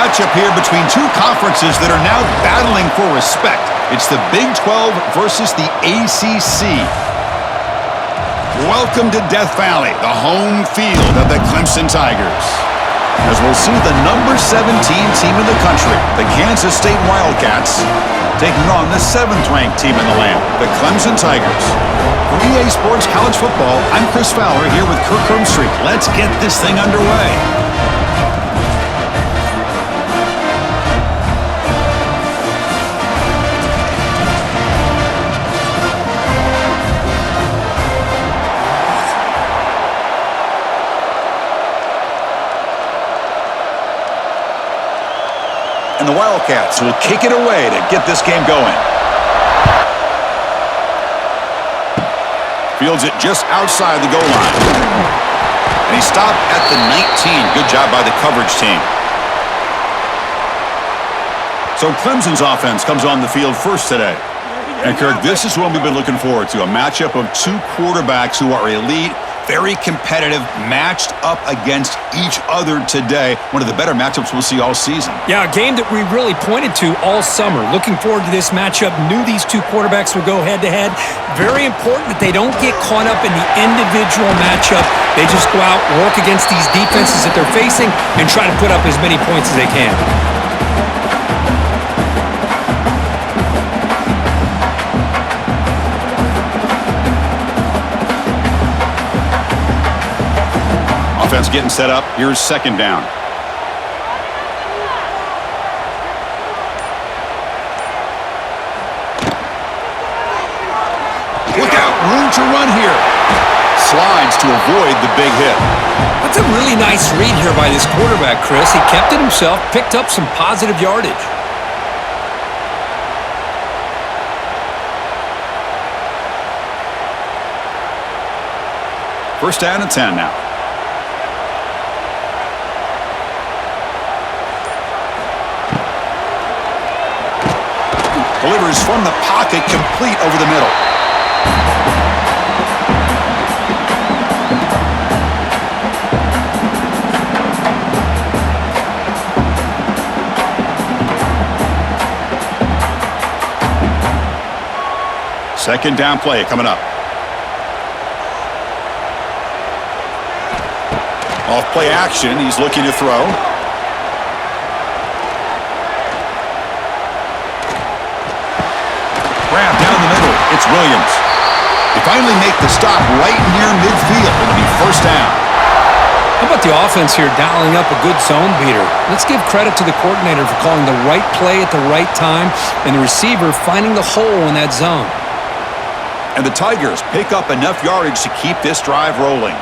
matchup here between two conferences that are now battling for respect. It's the Big 12 versus the ACC. Welcome to Death Valley, the home field of the Clemson Tigers. As we'll see the number 17 team in the country, the Kansas State WildCats, taking on the 7th-ranked team in the land, the Clemson Tigers. For EA Sports College Football, I'm Chris Fowler here with Kirk Hermstreet. Let's get this thing underway. And the Wildcats will kick it away to get this game going. Fields it just outside the goal line. And he stopped at the 19. Good job by the coverage team. So Clemson's offense comes on the field first today. And Kirk, this is what we've been looking forward to, a matchup of two quarterbacks who are elite, very competitive, matched up against each other today. One of the better matchups we'll see all season. Yeah, a game that we really pointed to all summer. Looking forward to this matchup. Knew these two quarterbacks would go head-to-head. Very important that they don't get caught up in the individual matchup. They just go out, work against these defenses that they're facing, and try to put up as many points as they can. Offense getting set up. Here's second down. Look out, room to run here. Slides to avoid the big hit. That's a really nice read here by this quarterback, Chris. He kept it himself, picked up some positive yardage. First down and 10 now. Delivers from the pocket, complete over the middle. Second down play coming up. Off play action, he's looking to throw. Grab down the middle. It's Williams. They finally make the stop right near midfield. It'll be first down. How about the offense here dialing up a good zone beater? Let's give credit to the coordinator for calling the right play at the right time and the receiver finding the hole in that zone. And the Tigers pick up enough yardage to keep this drive rolling.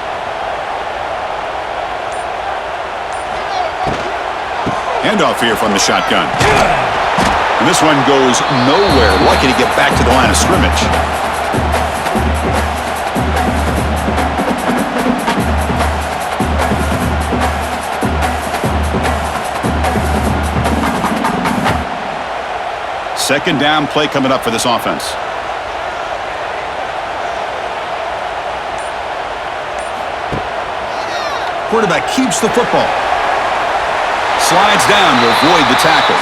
Handoff here from the shotgun. And this one goes nowhere. Lucky to get back to the line of scrimmage. Second down play coming up for this offense. Quarterback keeps the football. Slides down to avoid the tackle.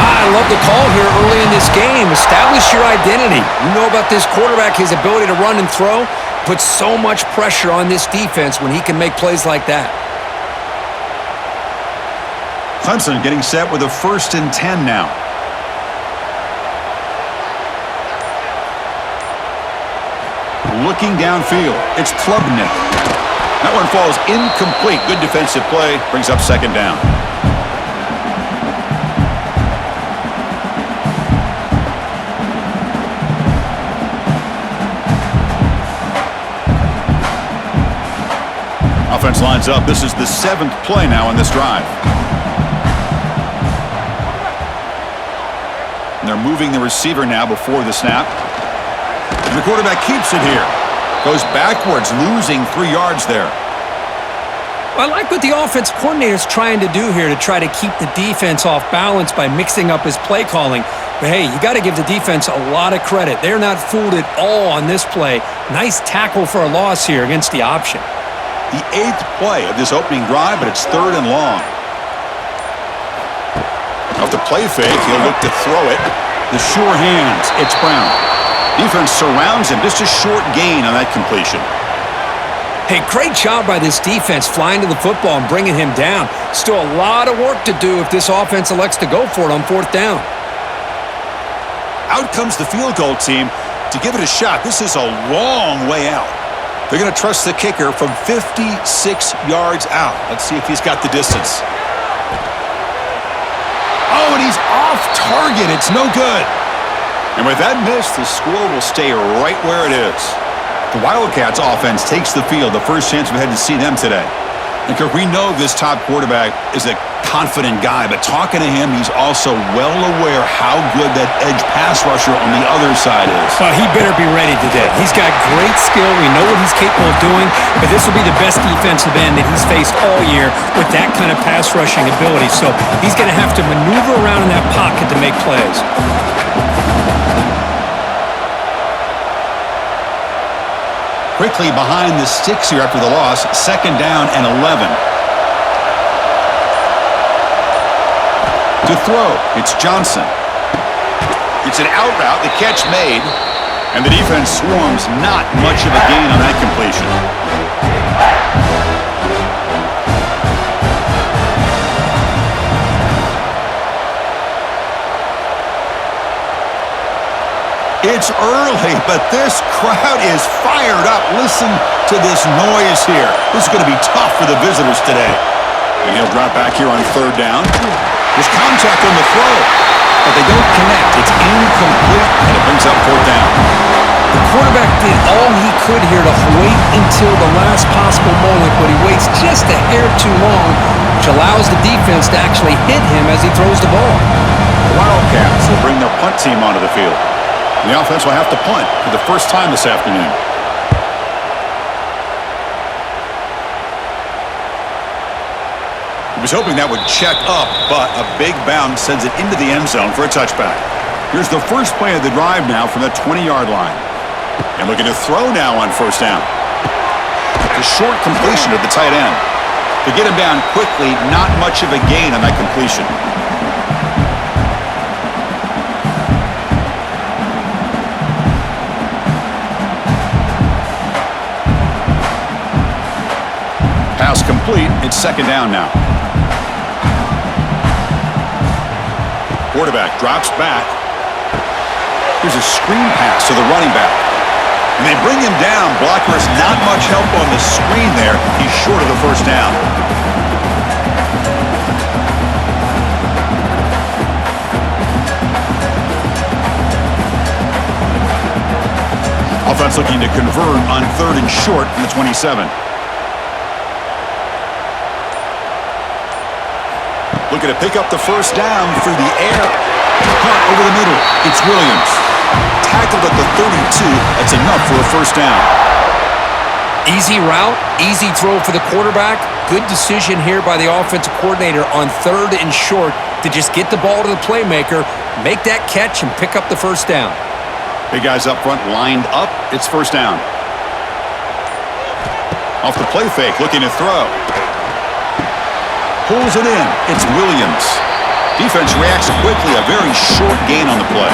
I love the call here early in this game. Establish your identity. You know about this quarterback, his ability to run and throw. Puts so much pressure on this defense when he can make plays like that. Clemson getting set with a 1st and 10 now. Looking downfield. It's Klubnik. That one falls incomplete. Good defensive play. Brings up second down. Offense lines up. This is the 7th play now on this drive. And they're moving the receiver now before the snap. And the quarterback keeps it here. Goes backwards, losing 3 yards there. I like what the offense coordinator is trying to do here to try to keep the defense off balance by mixing up his play calling. But hey, you got to give the defense a lot of credit. They're not fooled at all on this play. Nice tackle for a loss here against the option. The 8th play of this opening drive, but it's 3rd and long. Off the play fake, he'll look to throw it. The sure hands, it's Brown. Defense surrounds him, just a short gain on that completion. Hey, great job by this defense flying to the football and bringing him down. Still a lot of work to do if this offense elects to go for it on 4th down. Out comes the field goal team to give it a shot. This is a long way out. They're going to trust the kicker from 56 yards out. Let's see if he's got the distance. Oh, and he's off target. It's no good. And with that miss, the score will stay right where it is. The Wildcats offense takes the field, the first chance we've had to see them today. And Kirk, we know this top quarterback is a confident guy, but talking to him, he's also well aware how good that edge pass rusher on the other side is. Well, he better be ready today. He's got great skill. We know what he's capable of doing, but this will be the best defensive end that he's faced all year with that kind of pass rushing ability. So he's going to have to maneuver around in that pocket to make plays. Quickly behind the sticks here after the loss, 2nd down and 11. To throw, it's Johnson. It's an out route, the catch made, and the defense swarms. Not much of a gain on that completion. It's early, but this crowd is fired up. Listen to this noise here. This is going to be tough for the visitors today. And he'll drop back here on 3rd down. There's contact on the throw, but they don't connect. It's incomplete, and it brings up 4th down. The quarterback did all he could here to wait until the last possible moment, but he waits just a hair too long, which allows the defense to actually hit him as he throws the ball. The Wildcats will bring their punt team onto the field. And the offense will have to punt for the first time this afternoon. He was hoping that would check up, but a big bounce sends it into the end zone for a touchback. Here's the first play of the drive now from the 20-yard line. And looking to throw now on 1st down. The short completion of the tight end. To get him down quickly, not much of a gain on that completion. Pass complete. It's 2nd down now. Quarterback drops back. Here's a screen pass to the running back. And they bring him down. Blockers not much help on the screen there. He's short of the 1st down. Offense looking to convert on 3rd and short from the 27. Looking to pick up the 1st down through the air. Caught over the middle. It's Williams. Tackled at the 32. That's enough for a 1st down. Easy route, easy throw for the quarterback. Good decision here by the offensive coordinator on 3rd and short to just get the ball to the playmaker, make that catch, and pick up the 1st down. Big guys up front lined up. It's 1st down. Off the play fake, looking to throw. Pulls it in. It's Williams. Defense reacts quickly. A very short gain on the play.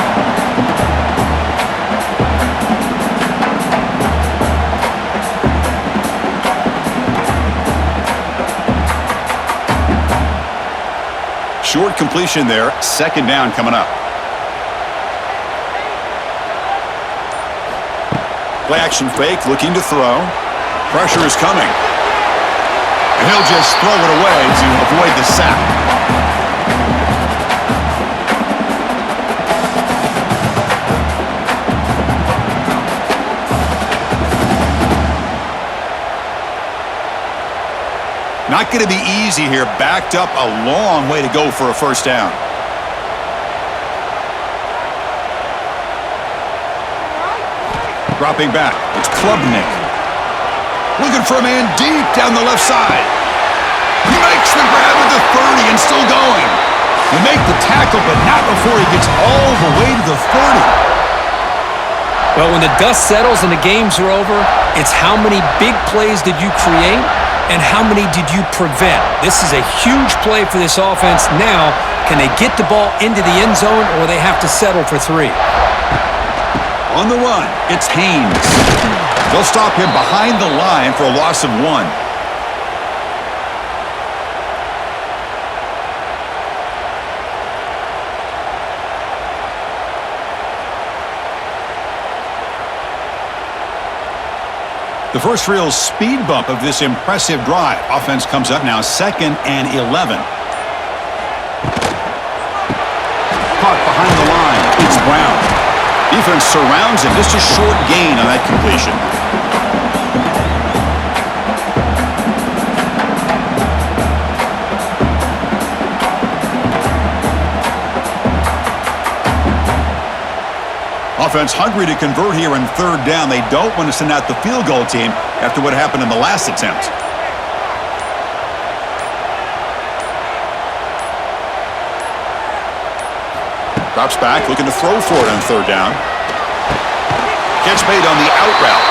Short completion there. 2nd down coming up. Play action fake. Looking to throw. Pressure is coming. And he'll just throw it away to avoid the sack. Not going to be easy here. Backed up a long way to go for a 1st down. Dropping back. It's Klubnik. Looking for a man deep down the left side. He makes the grab at the 30 and still going. They make the tackle, but not before he gets all the way to the 30. Well, when the dust settles and the games are over, it's how many big plays did you create and how many did you prevent? This is a huge play for this offense. Now, can they get the ball into the end zone, or they have to settle for 3? On the run, it's Haynes. They'll stop him behind the line for a loss of 1. The first real speed bump of this impressive drive. Offense comes up now 2nd and 11. Caught behind the line. It's Brown. Defense surrounds him. Just a short gain on that completion. Offense hungry to convert here in 3rd down. They don't want to send out the field goal team after what happened in the last attempt. Drops back, looking to throw for it on 3rd down. Catch made on the out route.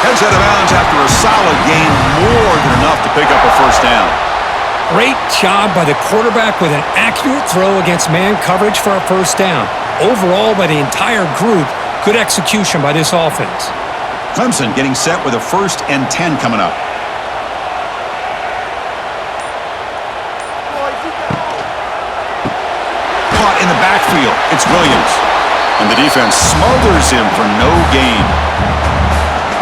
Heads out of bounds after a solid gain, more than enough to pick up a 1st down. Great job by the quarterback with an accurate throw against man coverage for a 1st down. Overall, by the entire group, good execution by this offense. Clemson getting set with a 1st and 10 coming up. Caught in the backfield. It's Williams. And the defense smothers him for no gain.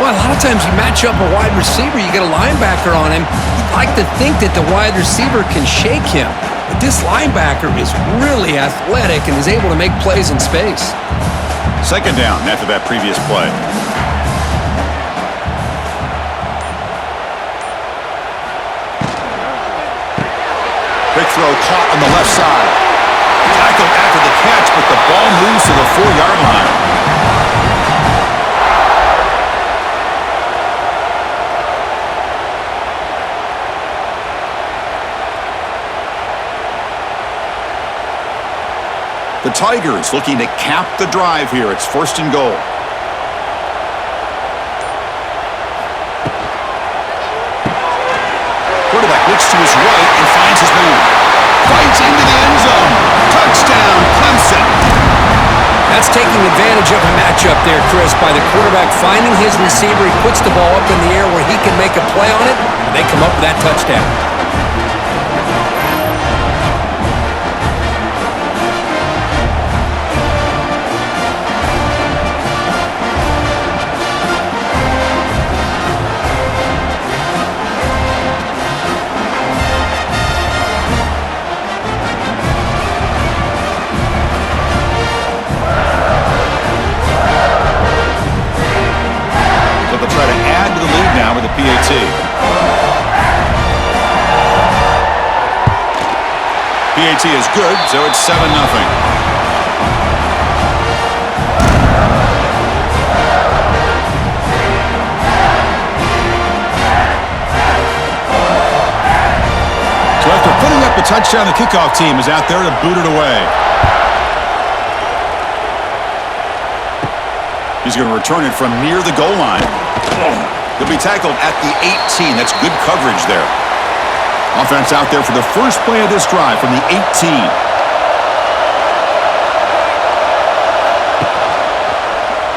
Well, a lot of times you match up a wide receiver, you get a linebacker on him. You'd like to think that the wide receiver can shake him. But this linebacker is really athletic and is able to make plays in space. 2nd down after that previous play. Quick throw caught on the left side. Tackled after the catch, but the ball moves to the 4-yard line. The Tigers looking to cap the drive here. It's 1st and goal. Quarterback looks to his right and finds his man. Fights into the end zone. Touchdown, Clemson. That's taking advantage of a matchup there, Chris, by the quarterback finding his receiver. He puts the ball up in the air where he can make a play on it, and they come up with that touchdown. They'll try to add to the lead now with a PAT. PAT is good, so it's 7-0. So after putting up a touchdown, the kickoff team is out there to boot it away. He's going to return it from near the goal line. He'll be tackled at the 18. That's good coverage there. Offense out there for the first play of this drive from the 18.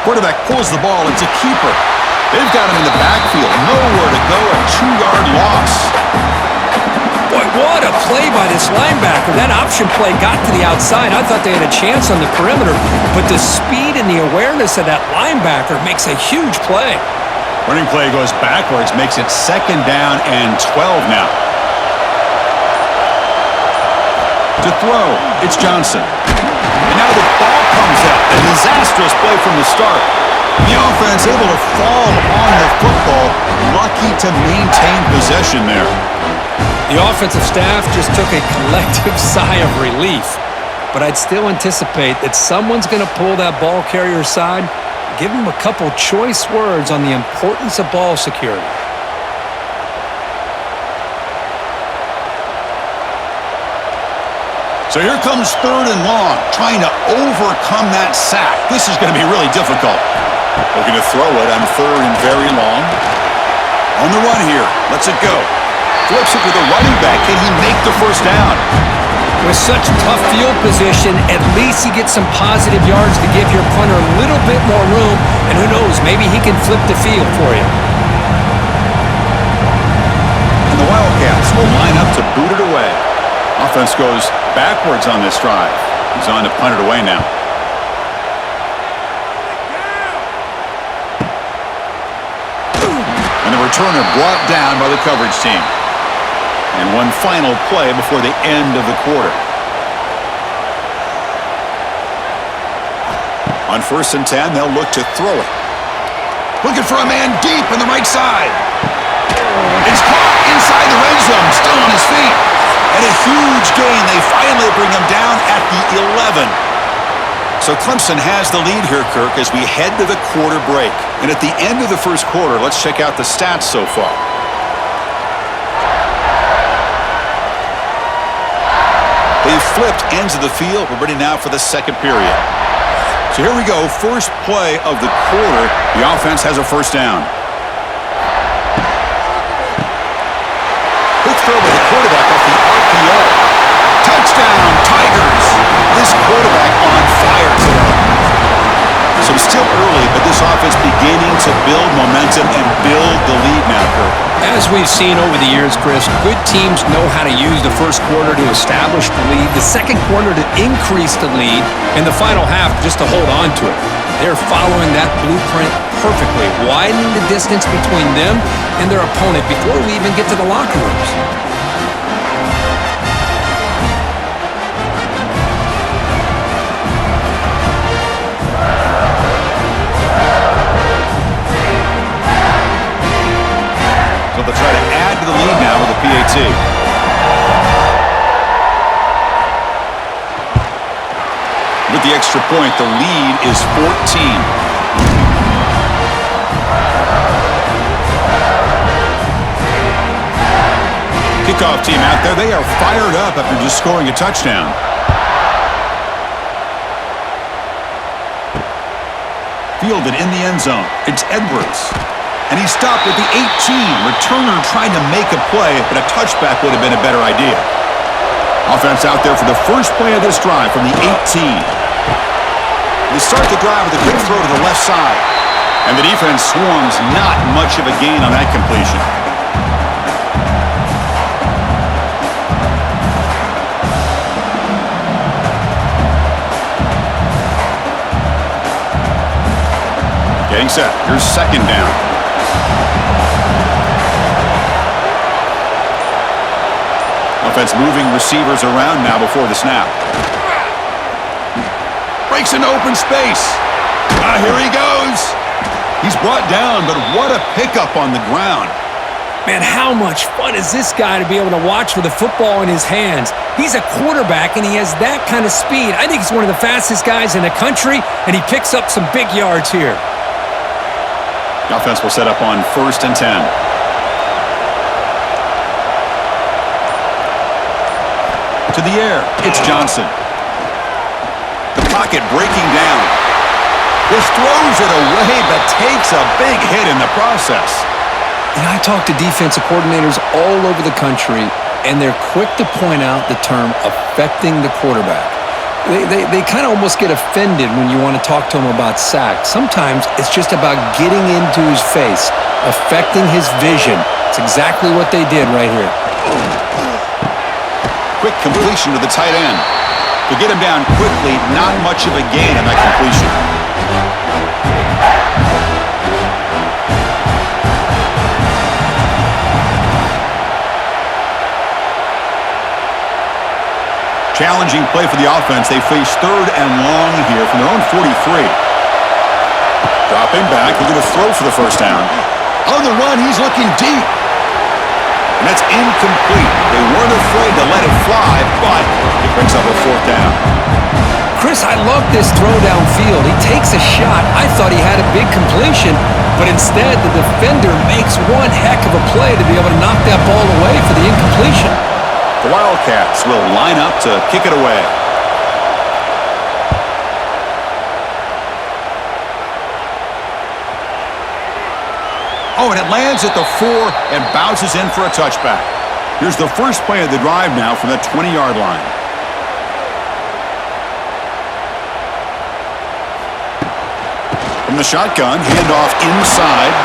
Quarterback pulls the ball. It's a keeper. They've got him in the backfield. Nowhere to go. A 2-yard loss. Boy, what a play by this linebacker. That option play got to the outside. I thought they had a chance on the perimeter, but the speed and the awareness of that linebacker makes a huge play. Running play goes backwards, makes it 2nd down and 12 now. To throw, it's Johnson. And now the ball comes out. A disastrous play from the start. The offense able to fall on the football, lucky to maintain possession there. The offensive staff just took a collective sigh of relief. But I'd still anticipate that someone's going to pull that ball carrier aside, give him a couple choice words on the importance of ball security. So here comes 3rd and long, trying to overcome that sack. This is going to be really difficult. Looking to throw it on 3rd and very long. On the run here. Let's it go. flips it to the running back. Can he make the first down? With such tough field position, at least he gets some positive yards to give your punter a little bit more room, and who knows, maybe he can flip the field for you. And the Wildcats will line up to boot it away. Offense goes backwards on this drive. He's on to punt it away now. And the returner brought down by the coverage team. And one final play before the end of the quarter. On 1st and 10, they'll look to throw it. Looking for a man deep on the right side. It's caught inside the red zone, still on his feet. And a huge gain. They finally bring him down at the 11. So Clemson has the lead here, Kirk, as we head to the quarter break. And at the end of the first quarter, let's check out the stats so far. They've flipped ends of the field. We're ready now for the second period. So here we go. First play of the quarter. The offense has a first down. Quick throw with the quarterback off the RPO. Touchdown, Tigers. This quarterback on fire today. So it's still early, but this offense beginning to build momentum and build the lead now, Kirk. As we've seen over the years, Chris, good teams know how to use the first quarter to establish the lead, the second quarter to increase the lead, and the final half just to hold on to it. They're following that blueprint perfectly, widening the distance between them and their opponent before we even get to the locker rooms. So they'll try to add to the lead now with a PAT. With the extra point, the lead is 14. Kickoff team out there. They are fired up after just scoring a touchdown. Fielded in the end zone. It's Edwards. And he stopped at the 18. Returner trying to make a play, but a touchback would have been a better idea. Offense out there for the first play of this drive from the 18. They start the drive with a good throw to the left side. And the defense swarms, not much of a gain on that completion. Getting set. Here's second down. Offense moving receivers around now before the snap. Breaks into open space. Here he goes. He's brought down, but what a pickup on the ground. Man, how much fun is this guy to be able to watch with the football in his hands? He's a quarterback, and he has that kind of speed. I think he's one of the fastest guys in the country, and he picks up some big yards here. The offense will set up on 1st and 10. To the air, it's Johnson. The pocket breaking down. This throws it away, but takes a big hit in the process. And I talk to defensive coordinators all over the country, and they're quick to point out the term affecting the quarterback. They kind of almost get offended when you want to talk to them about sacks. Sometimes it's just about getting into his face, affecting his vision. It's exactly what they did right here. Quick completion to the tight end. To get him down quickly, not much of a gain on that completion. Challenging play for the offense. They face 3rd and long here from their own 43. Dropping back, looking to throw for the first down. On the run, he's looking deep. And that's incomplete. They weren't afraid to let it fly, but it brings up a 4th down. Chris, I love this throw downfield. He takes a shot. I thought he had a big completion, but instead the defender makes one heck of a play to be able to knock that ball away for the incompletion. The Wildcats will line up to kick it away. Oh, and it lands at the 4 and bounces in for a touchback. Here's the first play of the drive now from the 20-yard line. From the shotgun, handoff inside.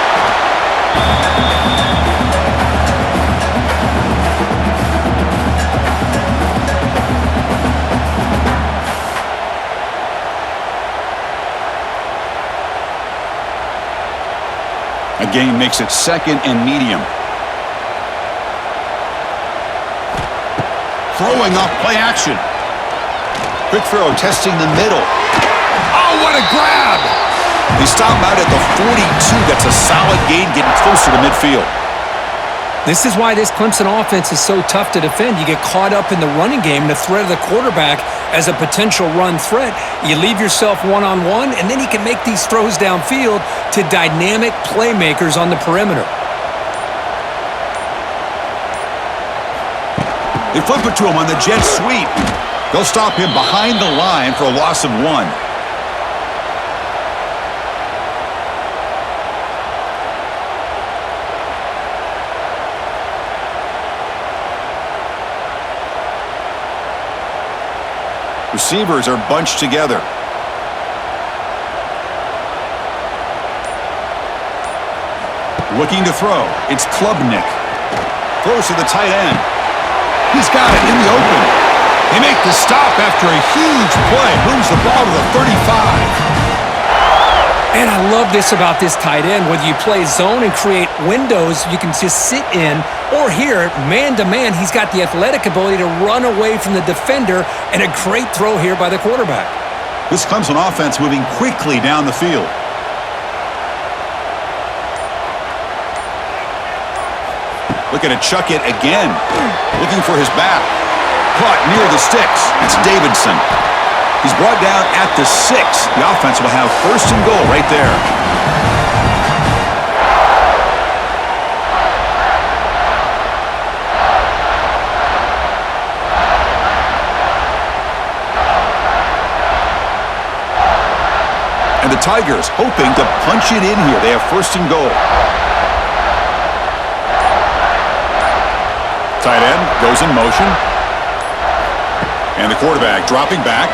A gain makes it second and medium. Throwing off play action. Quick throw, testing the middle. Oh, what a grab! They stop out at the 42. That's a solid gain, getting closer to midfield. This is why this Clemson offense is so tough to defend. You get caught up in the running game, the threat of the quarterback as a potential run threat. You leave yourself one-on-one, and then you can make these throws downfield to dynamic playmakers on the perimeter. They flip it to him on the jet sweep. They'll stop him behind the line for a loss of 1. Receivers are bunched together. Looking to throw. It's Klubnik. Throws to the tight end. He's got it in the open. They make the stop after a huge play. Moves the ball to the 35. And I love this about this tight end. Whether you play zone and create windows you can just sit in, or here, man-to-man, he's got the athletic ability to run away from the defender, and a great throw here by the quarterback. This Clemson offense moving quickly down the field. Looking to chuck it again. Looking for his back. Caught near the sticks. It's Davidson. He's brought down at the 6. The offense will have first and goal right there. And the Tigers hoping to punch it in here. They have first and goal. Tight end goes in motion. And the quarterback dropping back.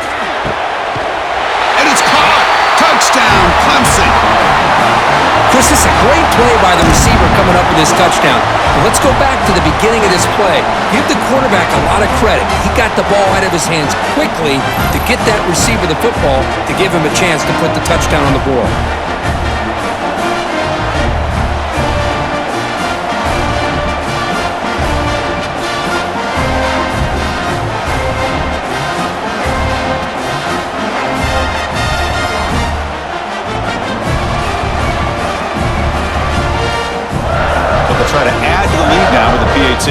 And it's caught! Touchdown, Clemson! Chris, this is a great play by the receiver coming up with this touchdown. But let's go back to the beginning of this play. Give the quarterback a lot of credit. He got the ball out of his hands quickly to get that receiver the football to give him a chance to put the touchdown on the board. Try to add to the lead now with the PAT.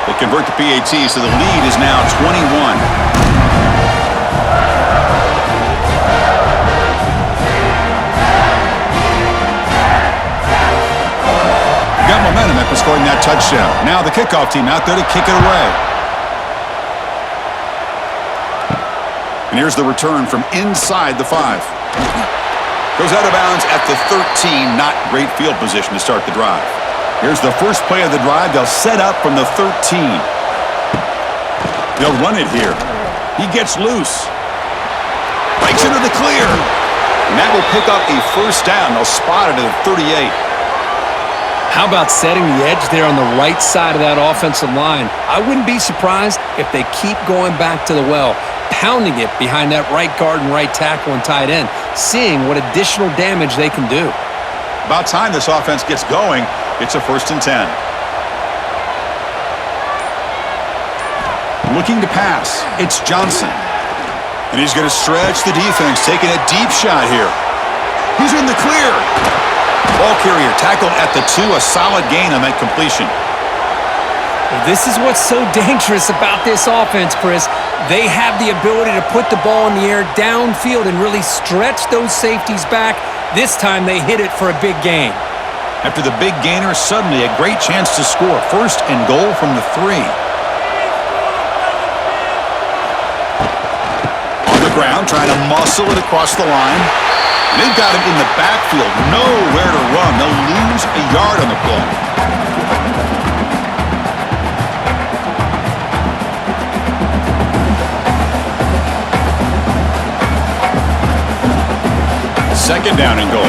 They convert the PAT, so the lead is now 21. Got momentum after scoring that touchdown. Now the kickoff team out there to kick it away. And here's the return from inside the 5. Goes out of bounds at the 13. Not great field position to start the drive. Here's the first play of the drive. They'll set up from the 13. They'll run it here. He gets loose. Breaks into the clear. And that will pick up a first down. They'll spot it at the 38. How about setting the edge there on the right side of that offensive line? I wouldn't be surprised if they keep going back to the well, pounding it behind that right guard and right tackle and tight end, seeing what additional damage they can do. About time this offense gets going. It's a first and 10. Looking to pass. It's Johnson. And he's going to stretch the defense, taking a deep shot here. He's in the clear. Ball carrier tackled at the 2. A solid gain on that completion. This is what's so dangerous about this offense, Chris. They have the ability to put the ball in the air downfield and really stretch those safeties back. This time they hit it for a big gain. After the big gainer, suddenly a great chance to score. First and goal from the 3. On the ground, trying to muscle it across the line. And they've got him in the backfield, nowhere to run. They'll lose a yard on the play. Second down and goal.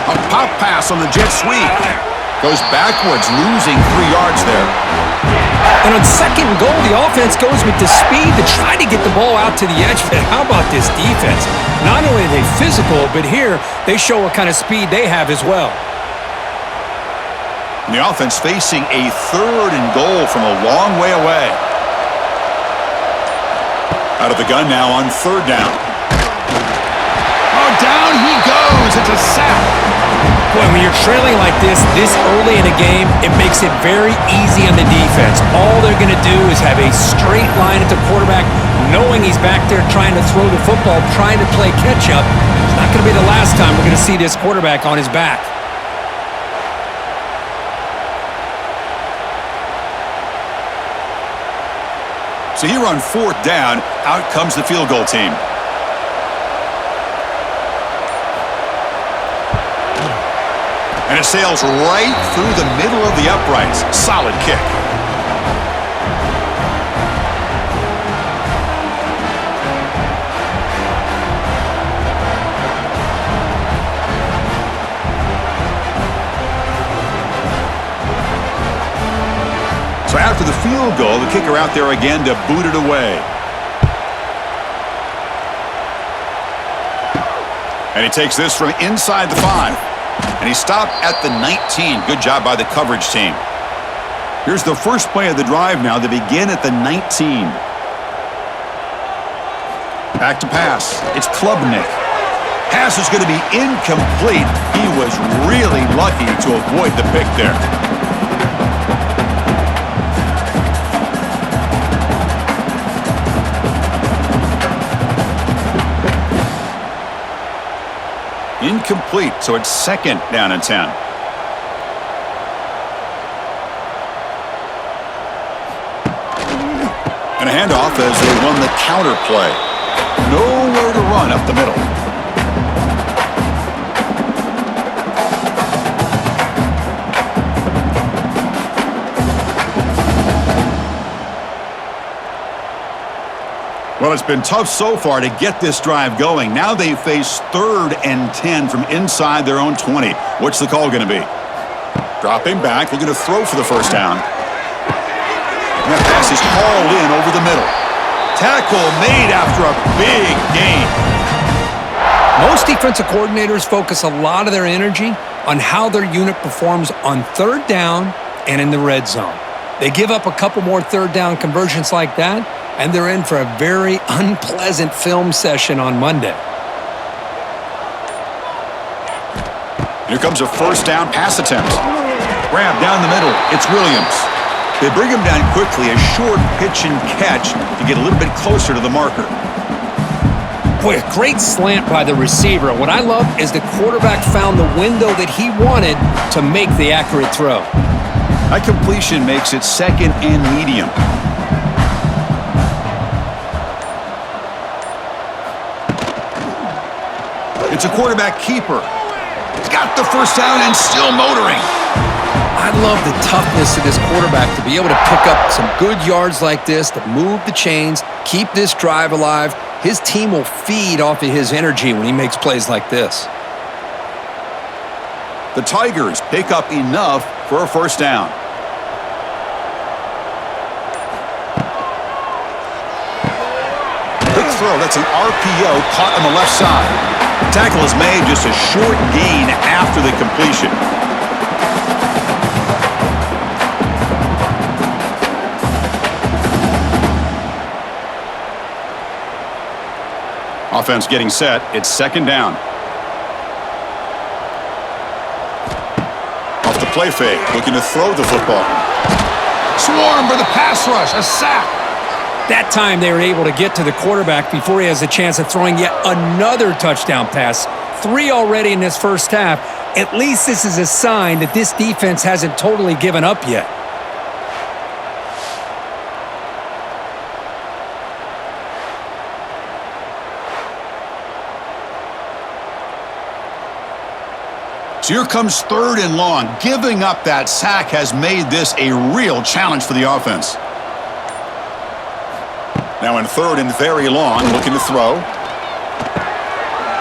A pop pass on the jet sweep. Goes backwards, losing 3 yards there. And on second and goal, the offense goes with the speed to try to get the ball out to the edge. But how about this defense? Not only are they physical, but here they show what kind of speed they have as well. And the offense facing a third and goal from a long way away. Out of the gun now on third down. Oh, down he goes. It's a sack. Boy, when you're trailing like this early in a game, it makes it very easy on the defense. All they're going to do is have a straight line at the quarterback, knowing he's back there trying to throw the football, trying to play catch-up. It's not going to be the last time we're going to see this quarterback on his back. So here on fourth down, out comes the field goal team. And it sails right through the middle of the uprights. Solid kick. So after the field goal, the kicker out there again to boot it away. And he takes this from inside the 5. And he stopped at the 19. Good job by the coverage team. Here's the first play of the drive now. They begin at the 19. Back to pass. It's Klubnik. Pass is going to be incomplete. He was really lucky to avoid the pick there. Incomplete, so it's second down and 10. And a handoff as they run the counter play. Nowhere to run up the middle. Well, it's been tough so far to get this drive going. Now they face third and 10 from inside their own 20. What's the call going to be? Dropping back. They're going to throw for the first down. And that pass is hauled in over the middle. Tackle made after a big gain. Most defensive coordinators focus a lot of their energy on how their unit performs on third down and in the red zone. They give up a couple more third down conversions like that, and they're in for a very unpleasant film session on Monday. Here comes a first down pass attempt. Grab down the middle. It's Williams. They bring him down quickly, a short pitch and catch to get a little bit closer to the marker. Boy, a great slant by the receiver. What I love is the quarterback found the window that he wanted to make the accurate throw. That completion makes it second and medium. It's a quarterback keeper. He's got the first down and still motoring. I love the toughness of this quarterback to be able to pick up some good yards like this, to move the chains, keep this drive alive. His team will feed off of his energy when he makes plays like this. The Tigers pick up enough for a first down. Quick throw. That's an RPO caught on the left side. The tackle is made, just a short gain after the completion. Offense getting set. It's second down. Off the play fake, looking to throw the football. Swarm for the pass rush, a sack. That time they were able to get to the quarterback before he has a chance of throwing yet another touchdown pass. 3 already in this first half. At least this is a sign that this defense hasn't totally given up yet. So here comes 3rd and long. Giving up that sack has made this a real challenge for the offense. Now in 3rd and very long, looking to throw.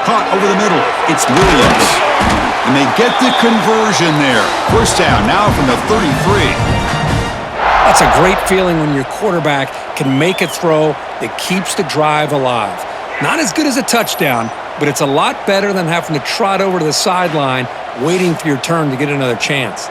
Caught over the middle. It's Williams. And they get the conversion there. 1st down now from the 33. That's a great feeling when your quarterback can make a throw that keeps the drive alive. Not as good as a touchdown, but it's a lot better than having to trot over to the sideline waiting for your turn to get another chance.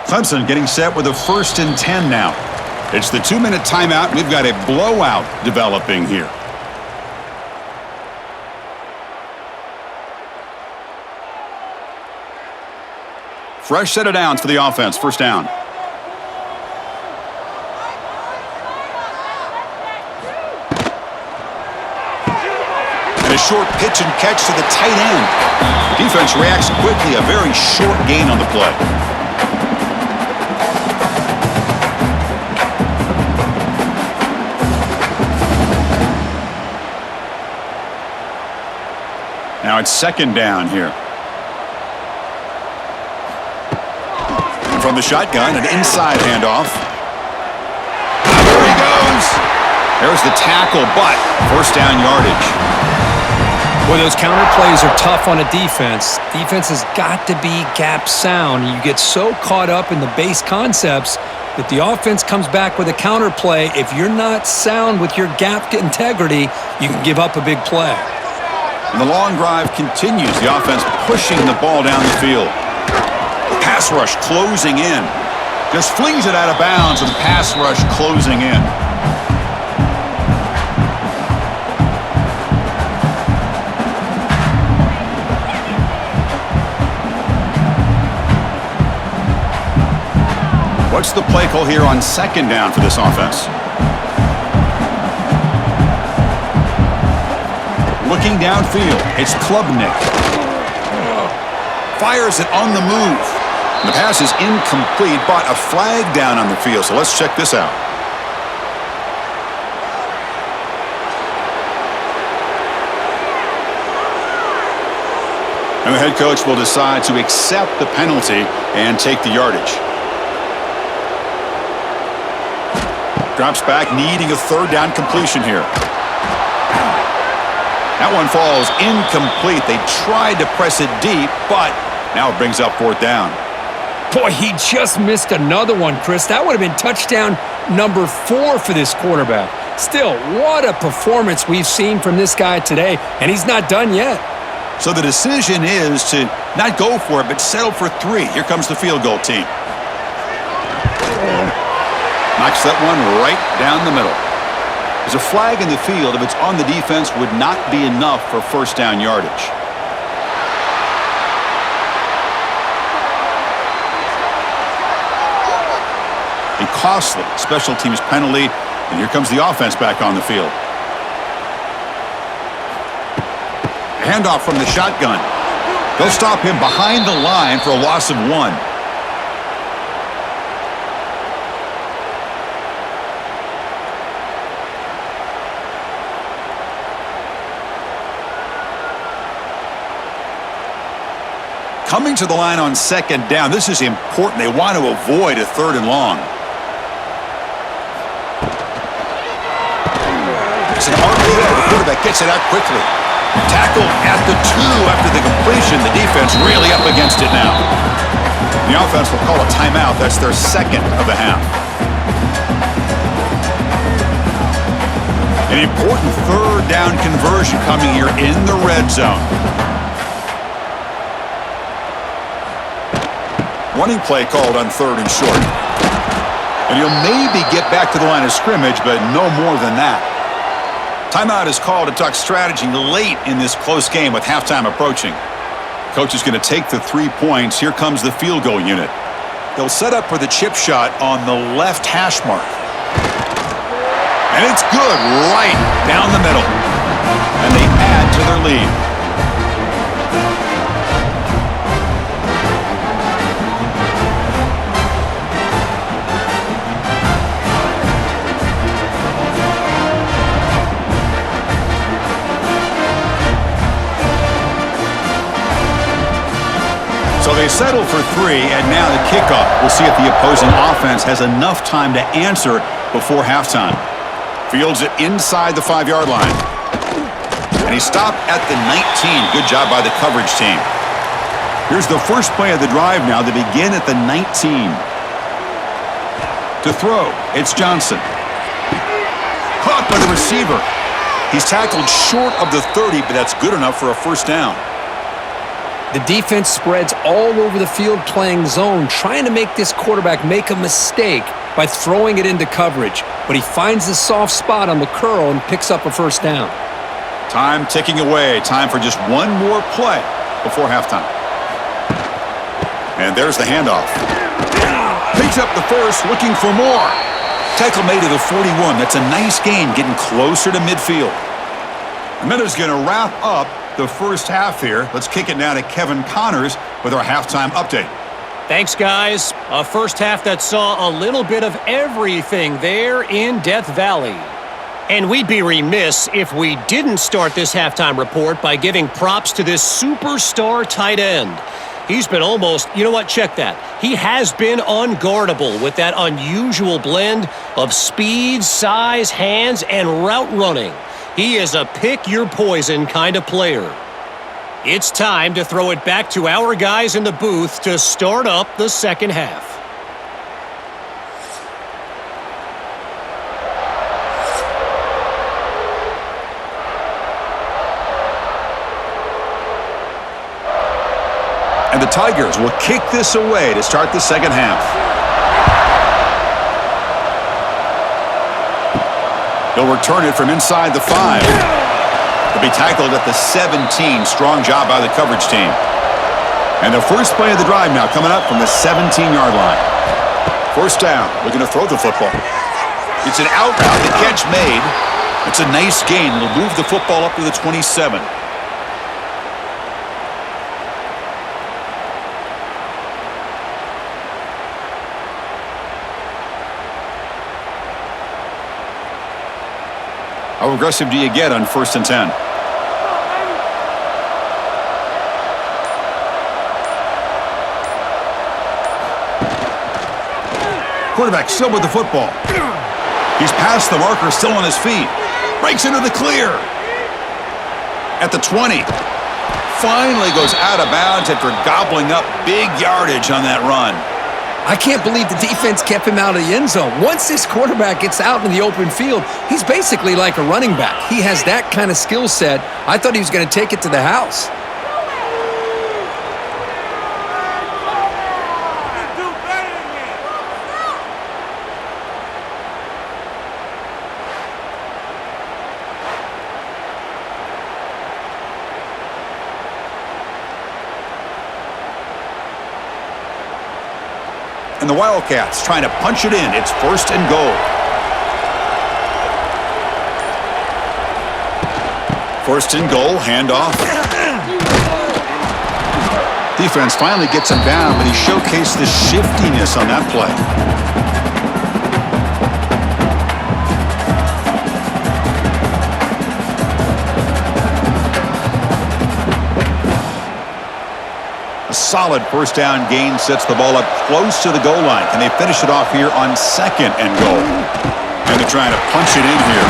Clemson getting set with a 1st and 10 now. It's the 2-minute timeout. We've got a blowout developing here. Fresh set of downs for the offense. 1st down. And a short pitch and catch to the tight end. The defense reacts quickly. A very short gain on the play. Now it's 2nd down here. And from the shotgun, an inside handoff. There he goes. There's the tackle, but 1st down yardage. Boy, those counter plays are tough on a defense. Defense has got to be gap sound. You get so caught up in the base concepts that the offense comes back with a counter play. If you're not sound with your gap integrity, you can give up a big play. And the long drive continues. The offense pushing the ball down the field. The pass rush closing in. Just flings it out of bounds, and the pass rush closing in. What's the play call here on 2nd down for this offense? Looking downfield, it's Klubnik. Fires it on the move. The pass is incomplete, but a flag down on the field, so let's check this out. And the head coach will decide to accept the penalty and take the yardage. Drops back, needing a 3rd down completion here. That one falls incomplete. They tried to press it deep, but now it brings up 4th down. Boy, he just missed another one, Chris. That would have been touchdown number 4 for this quarterback. Still, what a performance we've seen from this guy today, and he's not done yet. So the decision is to not go for it, but settle for 3. Here comes the field goal team. Knocks that one right down the middle. There's a flag in the field. If it's on the defense, would not be enough for 1st down yardage. A costly special teams penalty, and here comes the offense back on the field. A handoff from the shotgun. They'll stop him behind the line for a loss of 1. Coming to the line on 2nd down. This is important. They want to avoid a 3rd and long. It's an RPO. The quarterback gets it out quickly. Tackled at the 2 after the completion. The defense really up against it now. The offense will call a timeout. That's their 2nd of the half. An important 3rd down conversion coming here in the red zone. Running play called on 3rd and short. And he'll maybe get back to the line of scrimmage, but no more than that. Timeout is called to talk strategy late in this close game with halftime approaching. Coach is going to take the 3 points. Here comes the field goal unit. They'll set up for the chip shot on the left hash mark. And it's good right down the middle. And they add to their lead. settle for 3, and now the kickoff. We'll see if the opposing offense has enough time to answer before halftime. Fields it inside the 5-yard line. And he stopped at the 19. Good job by the coverage team. Here's the first play of the drive now. They begin at the 19. To throw, it's Johnson. Caught by the receiver. He's tackled short of the 30, but that's good enough for a first down. The defense spreads all over the field playing zone, trying to make this quarterback make a mistake by throwing it into coverage. But he finds the soft spot on the curl and picks up a first down. Time ticking away. Time for just one more play before halftime. And there's the handoff. Picks up the first, looking for more. Tackle made to the 41. That's a nice gain, getting closer to midfield. The minute's going to wrap up the first half here. Let's kick it now to Kevin Connors with our halftime update. Thanks, guys. A first half that saw a little bit of everything there in Death Valley. And we'd be remiss if we didn't start this halftime report by giving props to this superstar tight end. He's been almost, you know what, check that. He has been unguardable with that unusual blend of speed, size, hands, and route running. He is a pick-your-poison kind of player. It's time to throw it back to our guys in the booth to start up the second half. And the Tigers will kick this away to start the second half. He'll return it from inside the 5. He'll be tackled at the 17. Strong job by the coverage team. And the first play of the drive now coming up from the 17-yard line. First down. Looking to throw the football. It's an out route. The catch made. It's a nice gain. It'll move the football up to the 27. How aggressive do you get on 1st and 10? Quarterback still with the football. He's past the marker, still on his feet. Breaks into the clear. At the 20. Finally goes out of bounds after gobbling up big yardage on that run. I can't believe the defense kept him out of the end zone. Once this quarterback gets out in the open field, he's basically like a running back. He has that kind of skill set. I thought he was going to take it to the house. And the Wildcats trying to punch it in. It's 1st and goal. 1st and goal, handoff. Defense finally gets him down, but he showcased the shiftiness on that play. A solid first down gain sets the ball up close to the goal line. Can they finish it off here on 2nd and goal? And they're trying to punch it in here.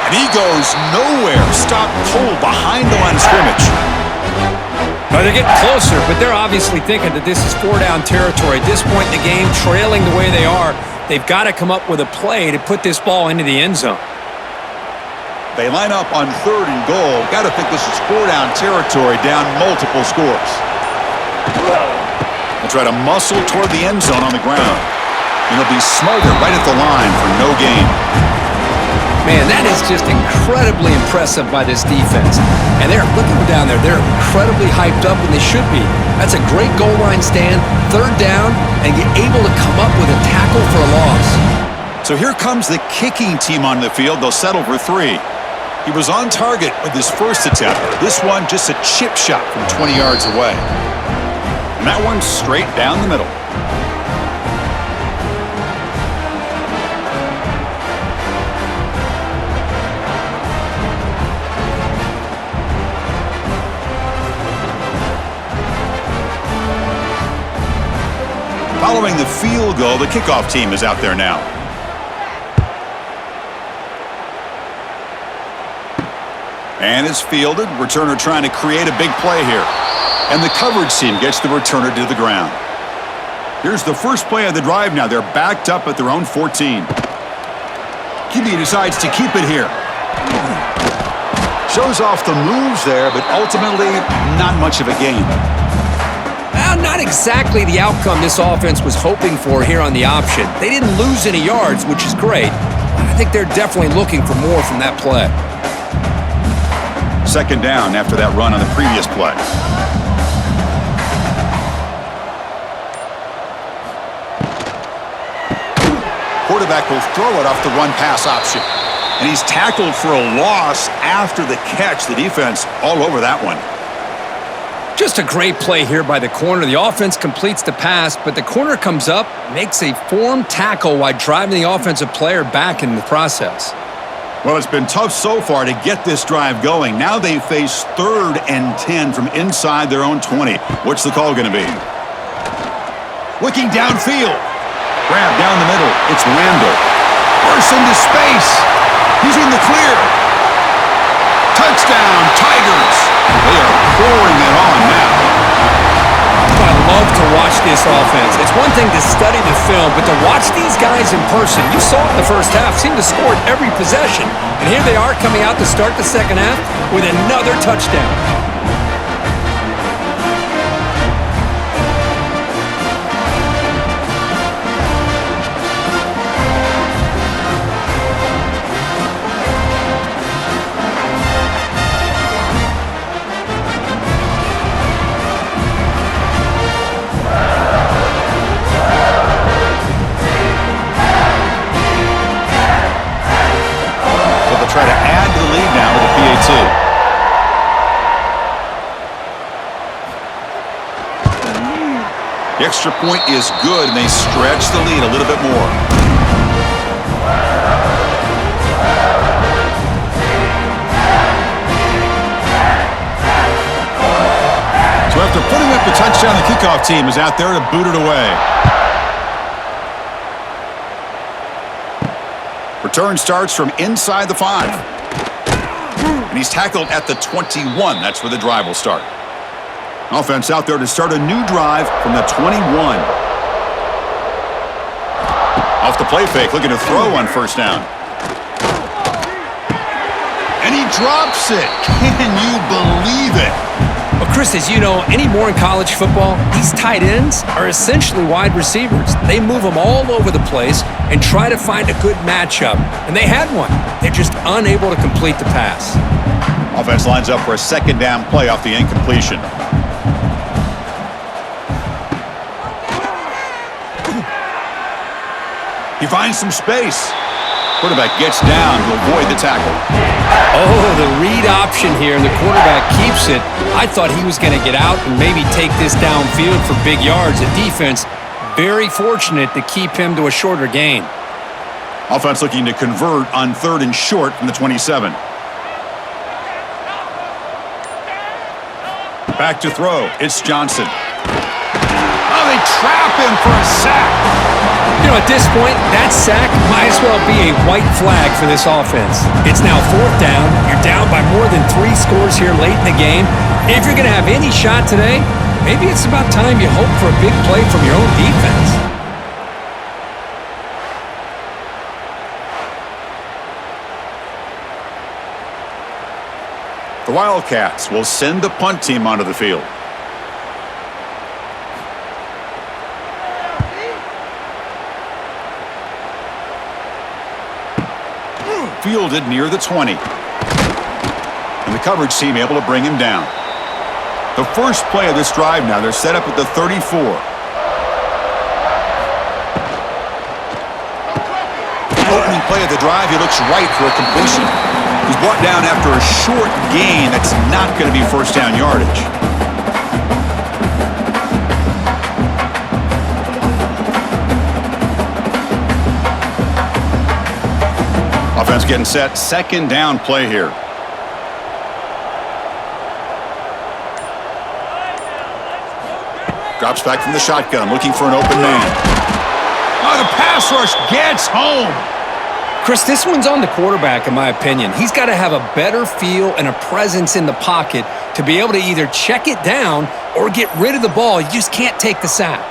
And he goes nowhere. Stopped cold behind the line of scrimmage. Well, they're getting closer, but they're obviously thinking that this is 4-down territory. At this point in the game, trailing the way they are, they've got to come up with a play to put this ball into the end zone. They line up on 3rd and goal. Got to think this is 4-down territory, down multiple scores. They'll try to muscle toward the end zone on the ground. And they'll be smothered right at the line for no gain. Man, that is just incredibly impressive by this defense. And look at them down there. They're incredibly hyped up, and they should be. That's a great goal line stand, 3rd down, and you're able to come up with a tackle for a loss. So here comes the kicking team on the field. They'll settle for 3. He was on target with his first attempt. This one just a chip shot from 20 yards away. And that one's straight down the middle. field goal. The kickoff team is out there now. And it's fielded. Returner trying to create a big play here. And the coverage team gets the returner to the ground. Here's the first play of the drive now. They're backed up at their own 14. QB decides to keep it here. Shows off the moves there, but ultimately not much of a gain. Well, not exactly the outcome this offense was hoping for here on the option. They didn't lose any yards, which is great. I think they're definitely looking for more from that play. Second down after that run on the previous play. Quarterback will throw it off the run-pass option. And he's tackled for a loss after the catch. The defense all over that one. Just a great play here by the corner. The offense completes the pass, but the corner comes up, makes a formed tackle while driving the offensive player back in the process. Well, it's been tough so far to get this drive going. Now they face 3rd and 10 from inside their own 20. What's the call going to be? Looking downfield. Grab down the middle. It's Randall. Bursts into space. He's in the clear. Touchdown, Tigers. They are pouring it on now. I love to watch this offense. It's one thing to study the film, but to watch these guys in person, you saw it in the first half, seemed to score at every possession. And here they are coming out to start the second half with another touchdown. Try to add to the lead now with a PAT. The extra point is good, and they stretch the lead a little bit more. So after putting up the touchdown, the kickoff team is out there to boot it away. Return starts from inside the 5. And he's tackled at the 21. That's where the drive will start. Offense out there to start a new drive from the 21. Off the play fake, looking to throw on first down. And he drops it. Can you believe it? Well, Chris, as you know, anymore in college football, these tight ends are essentially wide receivers. They move them all over the place and try to find a good matchup. And they had one. They're just unable to complete the pass. Offense lines up for a second down play off the incompletion. He finds some space. Quarterback gets down to avoid the tackle. Oh, the read option here, and the quarterback keeps it. I thought he was going to get out and maybe take this downfield for big yards. The defense, very fortunate to keep him to a shorter gain. Offense looking to convert on 3rd and short from the 27. Back to throw. It's Johnson. Oh, they trap him for a sack. You know, at this point, that sack might as well be a white flag for this offense. It's now 4th down. You're down by more than 3 scores here late in the game. If you're going to have any shot today, maybe it's about time you hope for a big play from your own defense. The Wildcats will send the punt team onto the field. Fielded near the 20. And the coverage team able to bring him down. The first play of this drive now, they're set up at the 34. Opening play of the drive, he looks right for a completion. He's brought down after a short gain. That's not going to be first down yardage. Offense getting set. Second down play here. Drops back from the shotgun, looking for an open man. Oh, the pass rush gets home. Chris, this one's on the quarterback, in my opinion. He's got to have a better feel and a presence in the pocket to be able to either check it down or get rid of the ball. You just can't take the sack.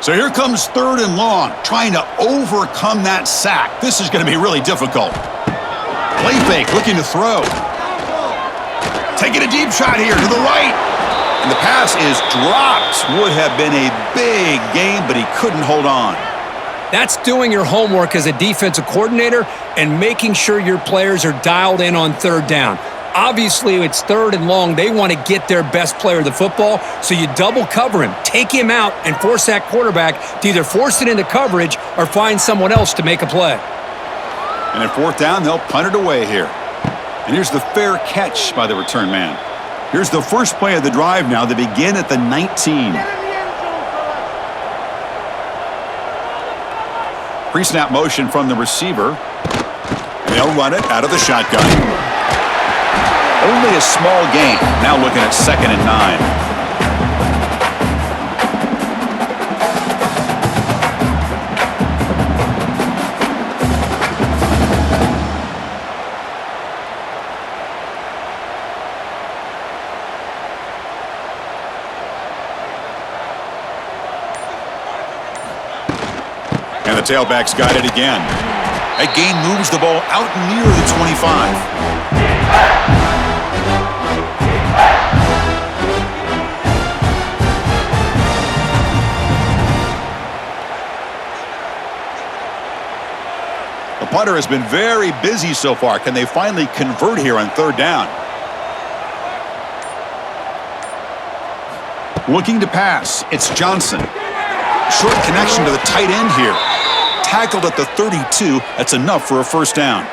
So here comes 3rd and long, trying to overcome that sack. This is going to be really difficult. Play fake, looking to throw. Taking a deep shot here to the right. And the pass is dropped. Would have been a big game, but he couldn't hold on. That's doing your homework as a defensive coordinator and making sure your players are dialed in on 3rd down. Obviously, it's 3rd and long. They want to get their best player of the football, so you double cover him, take him out, and force that quarterback to either force it into coverage or find someone else to make a play. And at 4th down, they'll punt it away here. And here's the fair catch by the return man. Here's the first play of the drive now. They begin at the 19. Pre-snap motion from the receiver. And they'll run it out of the shotgun. Only a small gain. Now looking at 2nd and 9. And the tailback's got it again. That gain moves the ball out near the 25. The punter has been very busy so far. Can they finally convert here on 3rd down? Looking to pass. It's Johnson. Short connection to the tight end here. Tackled at the 32. That's enough for a 1st down.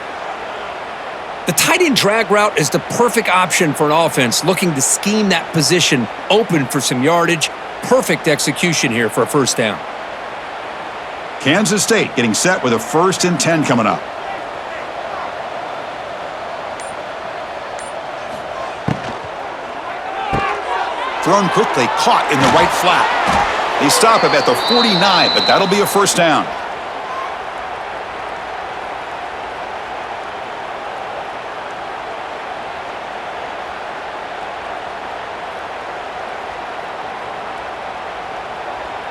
The tight end drag route is the perfect option for an offense looking to scheme that position open for some yardage. Perfect execution here for a 1st down. Kansas State getting set with a 1st and 10 coming up. Thrown quickly, caught in the right flat. They stop him at the 49, but that'll be a 1st down.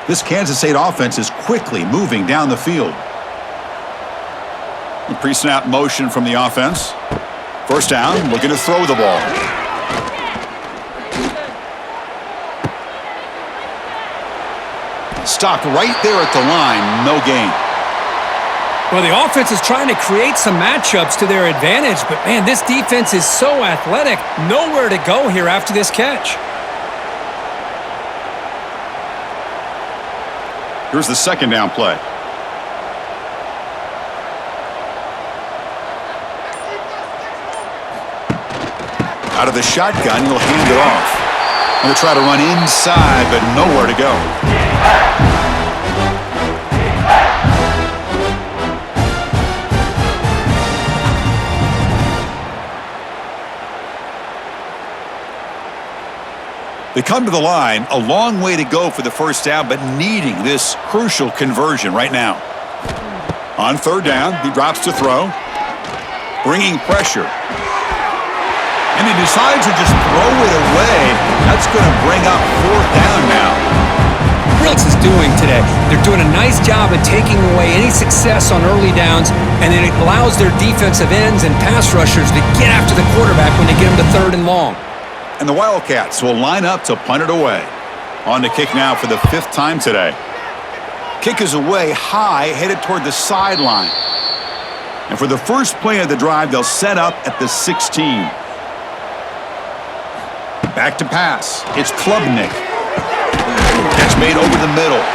This Kansas State offense is quickly moving down the field. The pre-snap motion from the offense. 1st down, looking to throw the ball. Stopped right there at the line, no gain. Well, the offense is trying to create some matchups to their advantage, but man, this defense is so athletic. Nowhere to go here after this catch. Here's the 2nd down play. Out of the shotgun, he'll hand it off. And they'll try to run inside, but nowhere to go. They come to the line, a long way to go for the 1st down, but needing this crucial conversion right now. On 3rd down, he drops to throw, bringing pressure. And he decides to just throw it away. That's going to bring up 4th down now. What is doing today? They're doing a nice job of taking away any success on early downs, and then it allows their defensive ends and pass rushers to get after the quarterback when they get them to 3rd and long. And the Wildcats will line up to punt it away. On to kick now for the 5th time today. Kick is away high, headed toward the sideline. And for the first play of the drive, they'll set up at the 16. Back to pass. It's Klubnik. Catch made over the middle.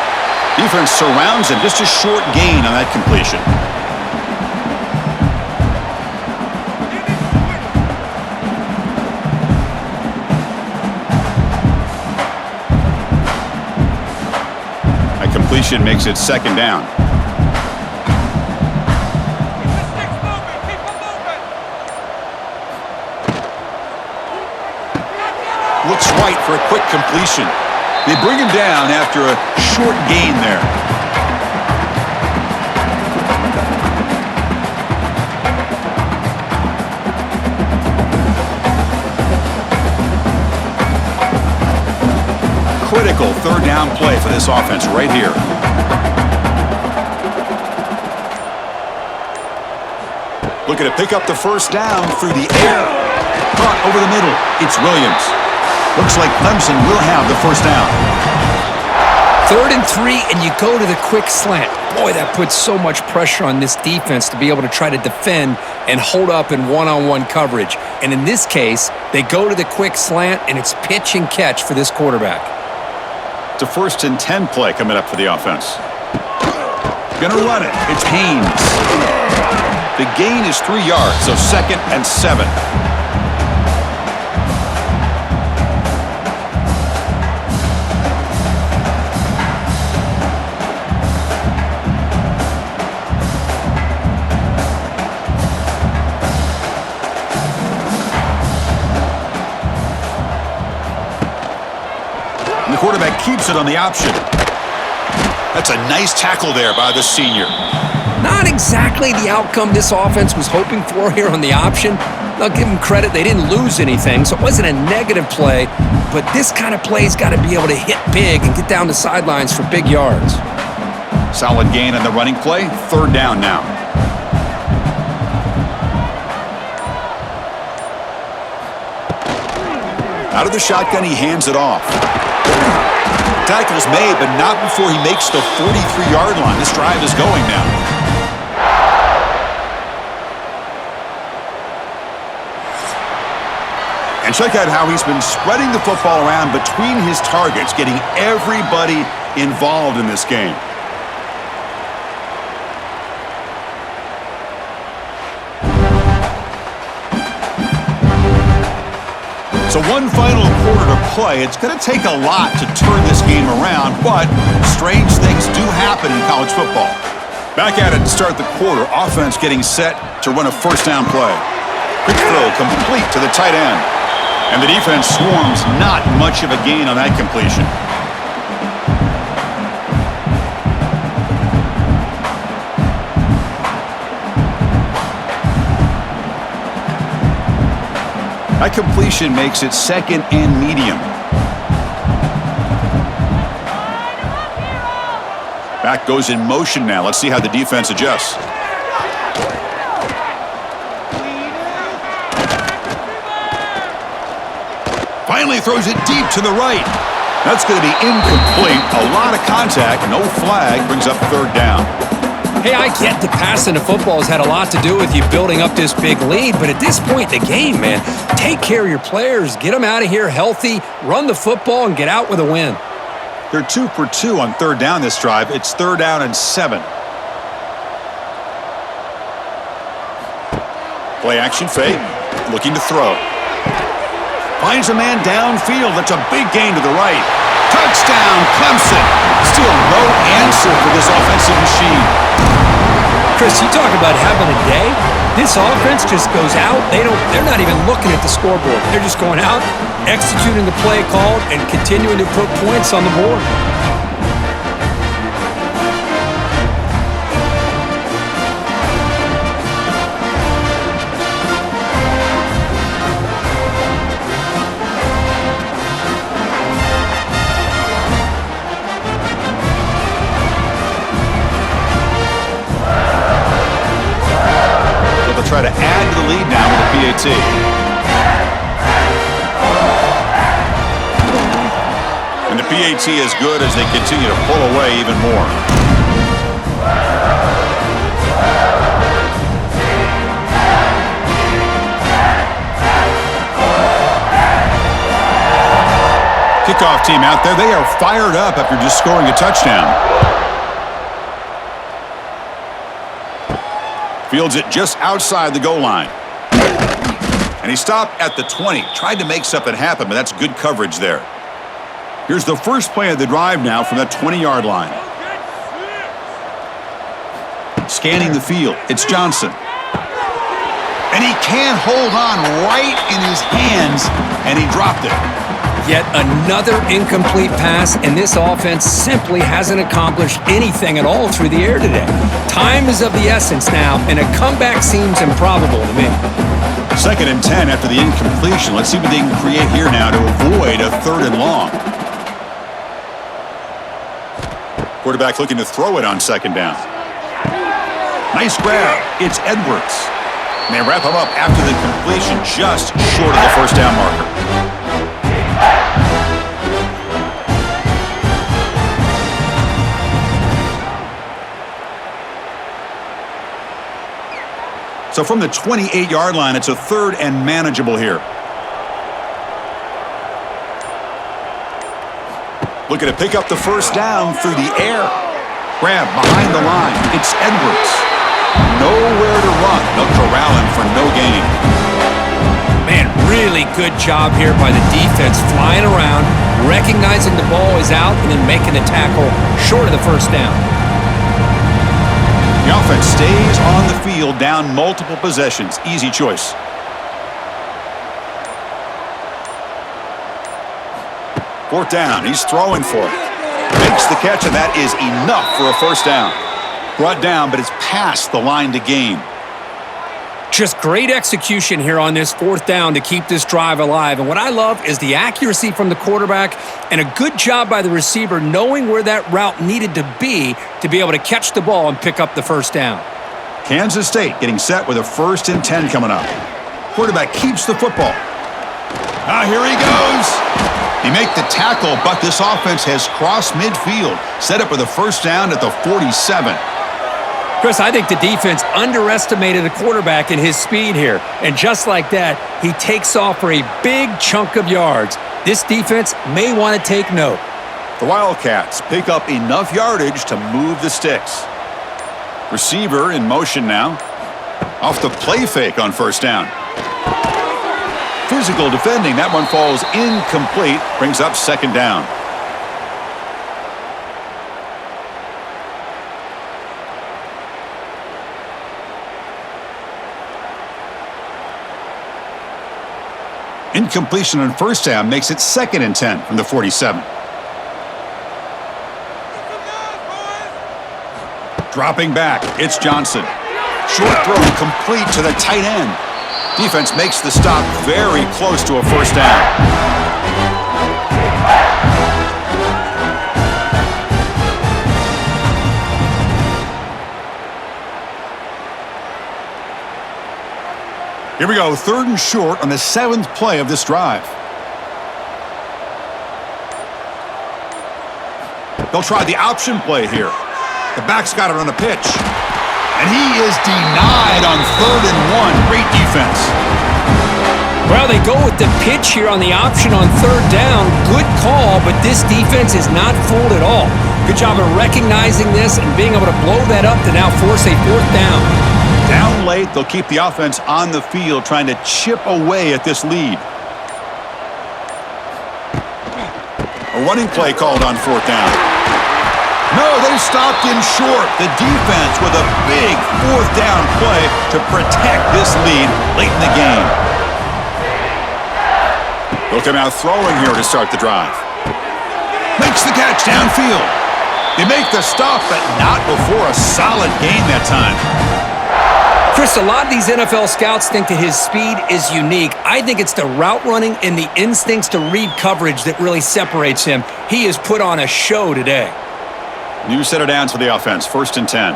Defense surrounds him. Just a short gain on that completion. Completion makes it 2nd down. quite for a quick completion. They bring him down after a short gain there. Critical third down play for this offense right here. Looking to pick up the first down through the air. Caught over the middle. It's Williams. Looks like Clemson will have the first down. 3rd and 3, and you go to the quick slant. Boy, that puts so much pressure on this defense to be able to try to defend and hold up in one-on-one coverage. And in this case, they go to the quick slant, and it's pitch and catch for this quarterback. It's a 1st and 10 play coming up for the offense. Gonna run it. It's Haynes. The gain is 3 yards, so 2nd and 7. And the quarterback keeps it on the option. That's a nice tackle there by the senior. Not exactly the outcome this offense was hoping for here on the option. I'll give them credit. They didn't lose anything, so it wasn't a negative play. But this kind of play's got to be able to hit big and get down the sidelines for big yards. Solid gain on the running play. 3rd down now. Out of the shotgun, he hands it off. Tackle's made, but not before he makes the 43-yard line. This drive is going now. And check out how he's been spreading the football around between his targets, getting everybody involved in this game. So one final quarter to play. It's going to take a lot to turn this game around, but strange things do happen in college football. Back at it to start the quarter. Offense getting set to run a first down play. Quick throw complete to the tight end. And the defense swarms, not much of a gain on that completion. That completion makes it 2nd and medium. Back goes in motion now. Let's see how the defense adjusts. Finally throws it deep to the right. That's going to be incomplete. A lot of contact. No flag. Brings up 3rd down. Hey, I get the passing of football has had a lot to do with you building up this big lead, but at this point in the game, man, take care of your players, get them out of here healthy, run the football, and get out with a win. They're 2 for 2 on 3rd down this drive. It's 3rd down and 7. Play action fake. Looking to throw. Finds a man downfield. That's a big gain to the right. Touchdown, Clemson. Still no answer for this offensive machine. Chris, you talk about having a day. This offense just goes out. They're not even looking at the scoreboard. They're just going out, executing the play called, and continuing to put points on the board. Try to add to the lead now with the PAT. And the PAT is good as they continue to pull away even more. Kickoff team out there. They are fired up after just scoring a touchdown. Fields it just outside the goal line. And he stopped at the 20. Tried to make something happen, but that's good coverage there. Here's the first play of the drive now from that 20-yard line. Scanning the field. It's Johnson. And he can't hold on right in his hands, and he dropped it. Yet another incomplete pass, and this offense simply hasn't accomplished anything at all through the air today. Time is of the essence now, and a comeback seems improbable to me. 2nd and 10 after the incompletion. Let's see what they can create here now to avoid a 3rd and long. Quarterback looking to throw it on 2nd down. Nice grab. It's Edwards. And they wrap him up after the completion, just short of the 1st down marker. So from the 28-yard line, it's a 3rd and manageable here. Looking to pick up the 1st down through the air. Grab behind the line. It's Edwards. Nowhere to run. They'll corral him for no gain. Man, really good job here by the defense, flying around, recognizing the ball is out, and then making the tackle short of the 1st down. The offense stays on the field, down multiple possessions. Easy choice. Fourth down. He's throwing for it. Makes the catch, and that is enough for a 1st down. Brought down, but it's past the line to gain. Just great execution here on this 4th down to keep this drive alive. And what I love is the accuracy from the quarterback and a good job by the receiver knowing where that route needed to be able to catch the ball and pick up the 1st down. Kansas State getting set with a 1st and 10 coming up. Quarterback keeps the football. Here he goes. He make the tackle, but this offense has crossed midfield. Set up with a 1st down at the 47. Chris, I think the defense underestimated the quarterback and his speed here. And just like that, he takes off for a big chunk of yards. This defense may want to take note. The Wildcats pick up enough yardage to move the sticks. Receiver in motion now. Off the play fake on 1st down. Physical defending. That one falls incomplete. Brings up 2nd down. Incompletion on 1st down makes it 2nd and 10 from the 47. Dropping back, it's Johnson. Short throw complete to the tight end. Defense makes the stop very close to a 1st down. Here we go, 3rd and short on the 7th play of this drive. They'll try the option play here. The back's got it on a pitch. And he is denied on 3rd and 1. Great defense. Well, they go with the pitch here on the option on 3rd down. Good call, but this defense is not fooled at all. Good job of recognizing this and being able to blow that up to now force a 4th down. Down late, they'll keep the offense on the field trying to chip away at this lead. A running play called on 4th down. No, they stopped in short. The defense with a big 4th down play to protect this lead late in the game. They'll come out throwing here to start the drive. Makes the catch downfield. They make the stop, but not before a solid gain that time. Chris, a lot of these NFL scouts think that his speed is unique. I think it's the route running and the instincts to read coverage that really separates him. He has put on a show today. New set of downs for the offense, 1st and 10.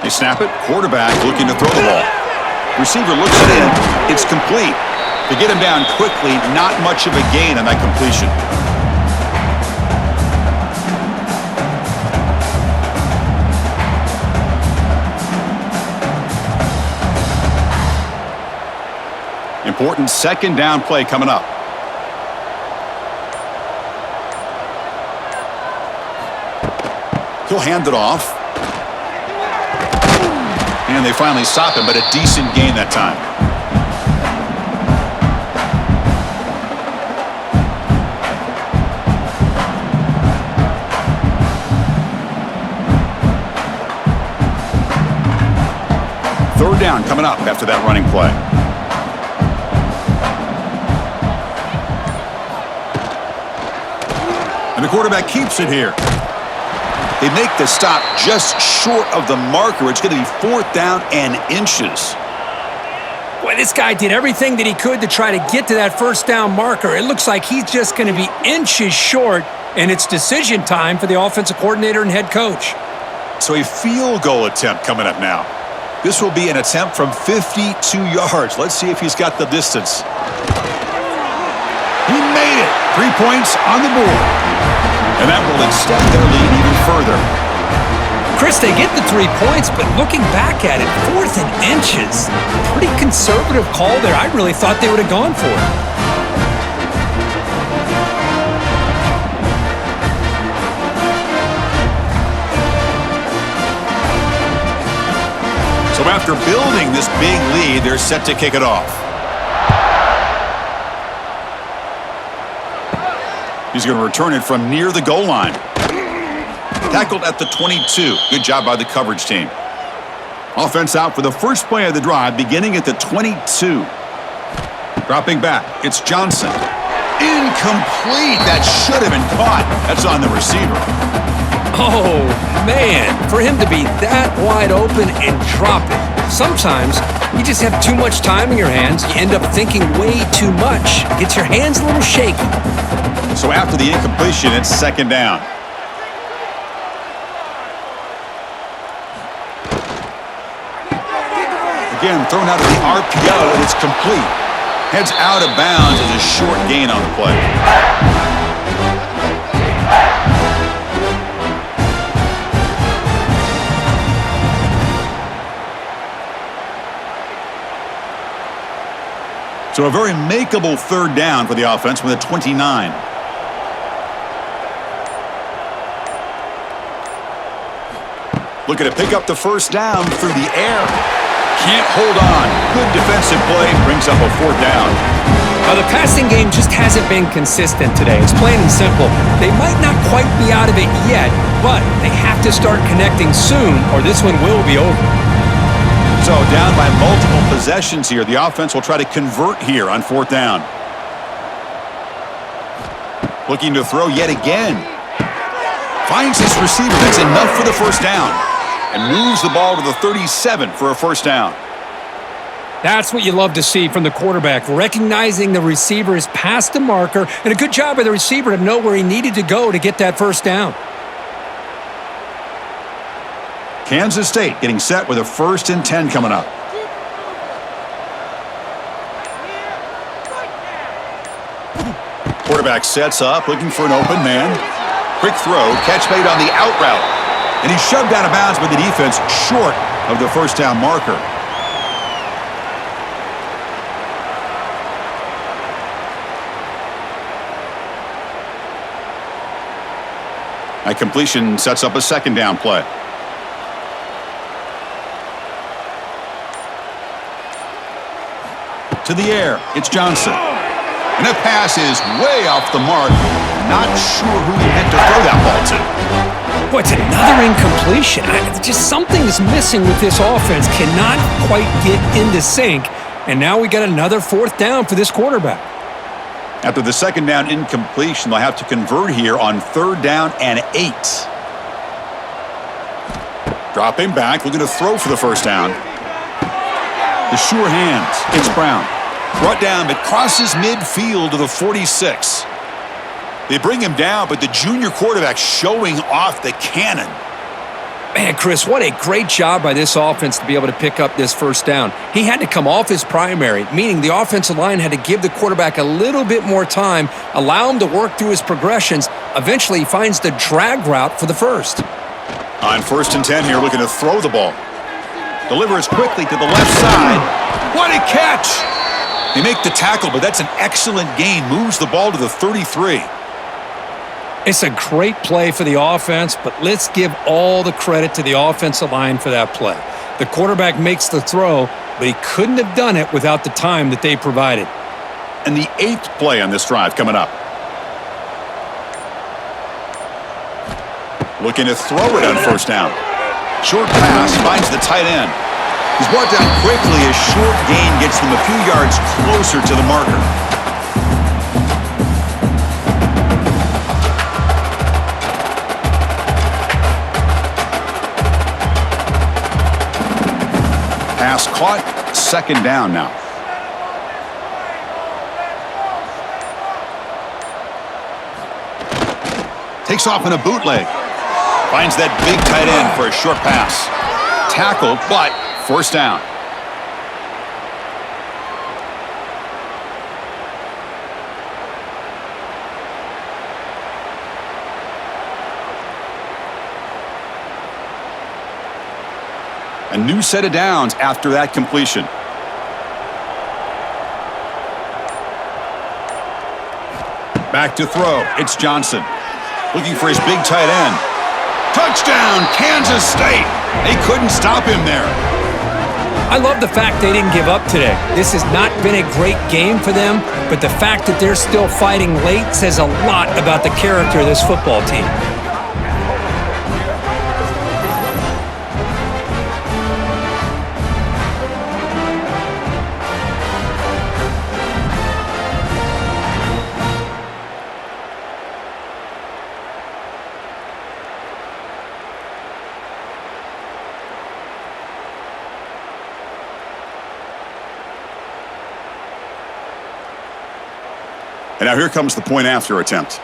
They snap it, quarterback looking to throw the ball. Receiver looks it in, it's complete. To get him down quickly, not much of a gain on that completion. Important 2nd down play coming up. He'll hand it off. And they finally stop him, but a decent gain that time. Third down coming up after that running play. And the quarterback keeps it here. They make the stop just short of the marker. It's going to be 4th down and inches. Boy, this guy did everything that he could to try to get to that 1st down marker. It looks like he's just going to be inches short, and it's decision time for the offensive coordinator and head coach. So a field goal attempt coming up now. This will be an attempt from 52 yards. Let's see if he's got the distance. He made it. 3 points on the board. And that will extend their lead even further. Chris, they get the 3 points, but looking back at it, 4th and inches. Pretty conservative call there. I really thought they would have gone for it. So after building this big lead, they're set to kick it off. He's going to return it from near the goal line. Tackled at the 22. Good job by the coverage team. Offense out for the first play of the drive, beginning at the 22. Dropping back, it's Johnson. Incomplete. That should have been caught. That's on the receiver. Oh, man, for him to be that wide open and drop it. Sometimes you just have too much time in your hands. You end up thinking way too much. Gets your hands a little shaky. So after the incompletion, it's 2nd down. Again, thrown out of the RPO, and it's complete. Heads out of bounds as a short gain on the play. So a very makeable 3rd down for the offense with a 29. Looking to pick up the 1st down through the air. Can't hold on. Good defensive play. Brings up a 4th down. Now, the passing game just hasn't been consistent today. It's plain and simple. They might not quite be out of it yet, but they have to start connecting soon or this one will be over. So down by multiple possessions here. The offense will try to convert here on 4th down. Looking to throw yet again. Finds his receiver. That's enough for the 1st down. And moves the ball to the 37 for a 1st down. That's what you love to see from the quarterback, recognizing the receiver is past the marker, and a good job by the receiver to know where he needed to go to get that 1st down. Kansas State getting set with a 1st and 10 coming up. Quarterback sets up, looking for an open man. Quick throw, catch made on the out route. And he's shoved out of bounds by the defense short of the 1st down marker. That completion sets up a 2nd down play. To the air, it's Johnson. And that pass is way off the mark. Not sure who he meant to throw that ball to. Boy, it's another incompletion. Just something is missing with this offense. Cannot quite get into sync. And now we got another 4th down for this quarterback. After the 2nd down incompletion, they'll have to convert here on 3rd down and 8. Dropping back, looking to throw for the 1st down. The sure hands. It's Brown. Brought down, but crosses midfield to the 46. They bring him down, but the junior quarterback showing off the cannon. Man, Chris, what a great job by this offense to be able to pick up this 1st down. He had to come off his primary, meaning the offensive line had to give the quarterback a little bit more time, allow him to work through his progressions. Eventually, he finds the drag route for the 1st. On 1st and 10 here, looking to throw the ball. Delivers quickly to the left side. What a catch! They make the tackle, but that's an excellent gain. Moves the ball to the 33. It's a great play for the offense, but let's give all the credit to the offensive line for that play. The quarterback makes the throw, but he couldn't have done it without the time that they provided. And the 8th play on this drive coming up. Looking to throw it on 1st down. Short pass finds the tight end. He's brought down quickly. A short gain gets them a few yards closer to the marker. pass caught. Second down now. Takes off in a bootleg. Finds that big tight end for a short pass. Tackle, but first down. A new set of downs after that completion. Back to throw. It's Johnson. Looking for his big tight end. Touchdown, Kansas State. They couldn't stop him there. I love the fact they didn't give up today. This has not been a great game for them, but the fact that they're still fighting late says a lot about the character of this football team. And now here comes the point after attempt.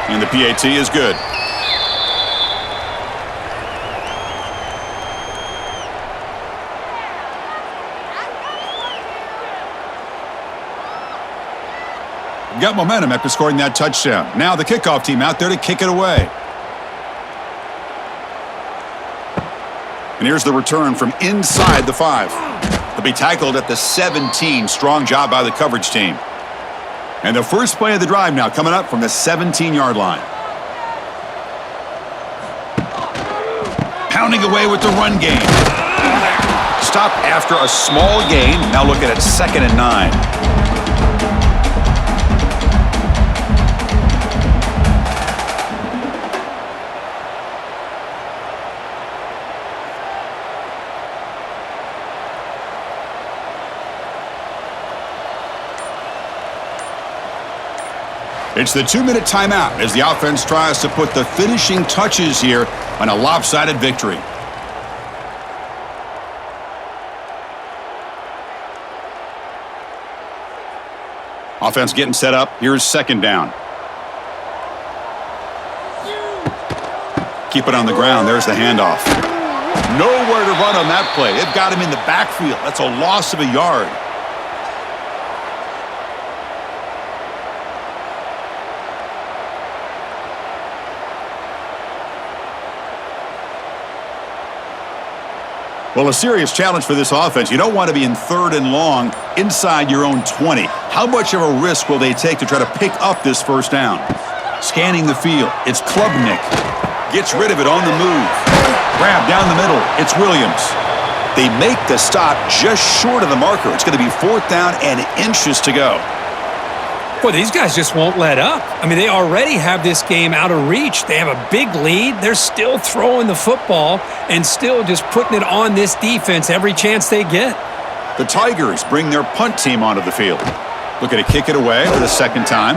And the PAT is good. Got momentum after scoring that touchdown. Now the kickoff team out there to kick it away. And here's the return from inside the 5. He'll be tackled at the 17. Strong job by the coverage team. And the first play of the drive now coming up from the 17-yard line. Pounding away with the run game. Stop after a small gain. Now look at it, 2nd and 9. It's the 2-minute timeout as the offense tries to put the finishing touches here on a lopsided victory. Offense getting set up. Here's 2nd down. Keep it on the ground. There's the handoff. Nowhere to run on that play. They've got him in the backfield. That's a loss of a yard. Well, a serious challenge for this offense. You don't want to be in 3rd and long inside your own 20. How much of a risk will they take to try to pick up this first down? Scanning the field. It's Klubnik. Gets rid of it on the move. Grab down the middle. It's Williams. They make the stop just short of the marker. It's going to be 4th down and inches to go. Boy, these guys just won't let up. I mean, they already have this game out of reach. They have a big lead. They're still throwing the football and still just putting it on this defense every chance they get. The Tigers bring their punt team onto the field. Looking to kick it away for the 2nd time.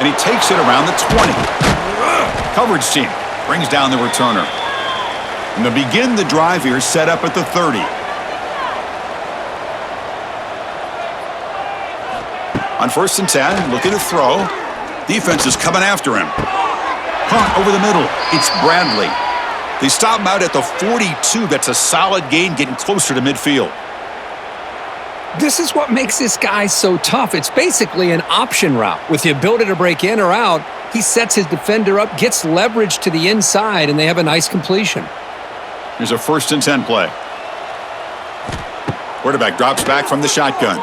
And he takes it around the 20. Coverage team brings down the returner. And they begin the drive here, set up at the 30. On 1st and 10, looking to throw. Defense is coming after him. Caught over the middle. It's Bradley. They stop him out at the 42. That's a solid gain, getting closer to midfield. This is what makes this guy so tough. It's basically an option route. With the ability to break in or out, he sets his defender up, gets leverage to the inside, and they have a nice completion. Here's a 1st and 10 play. Quarterback drops back from the shotgun.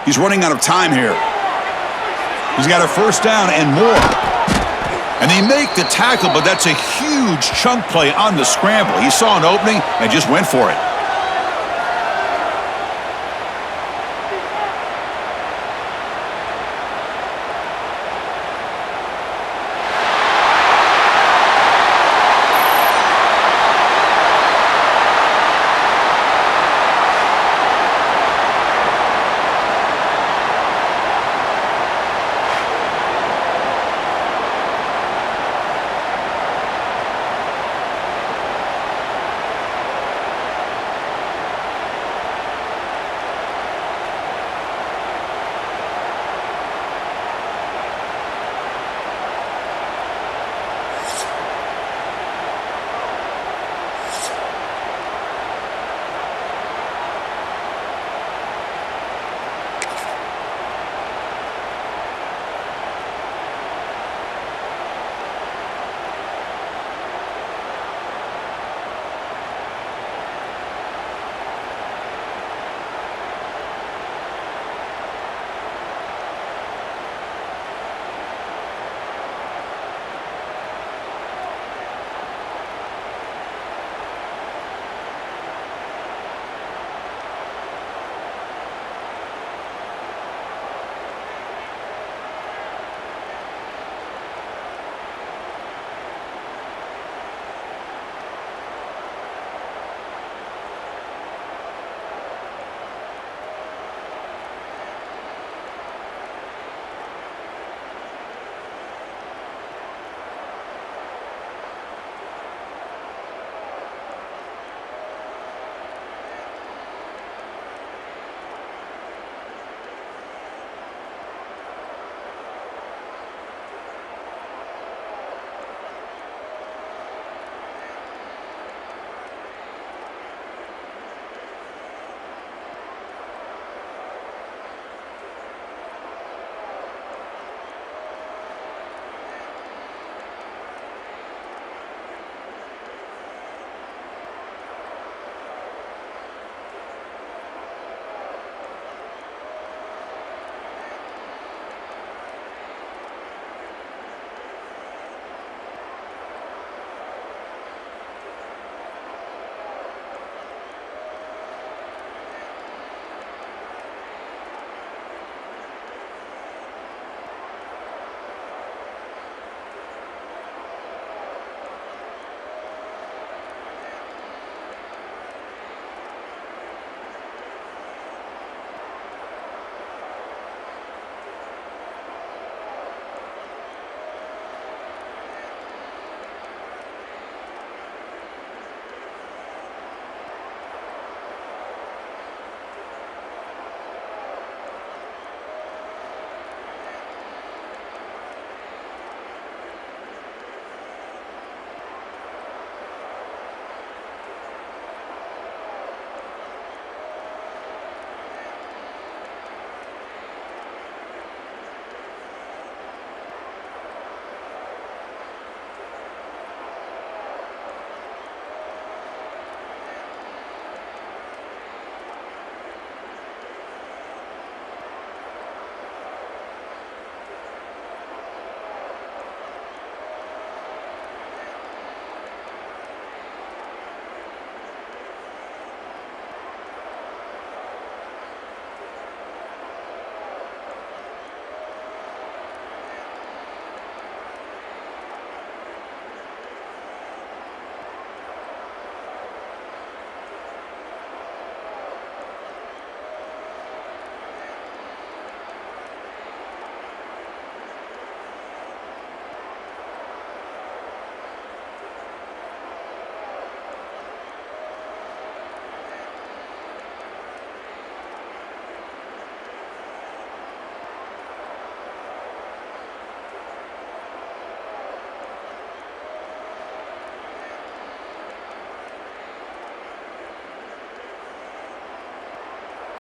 He's running out of time here. He's got a 1st down and more. And they make the tackle, but that's a huge chunk play on the scramble. He saw an opening and just went for it.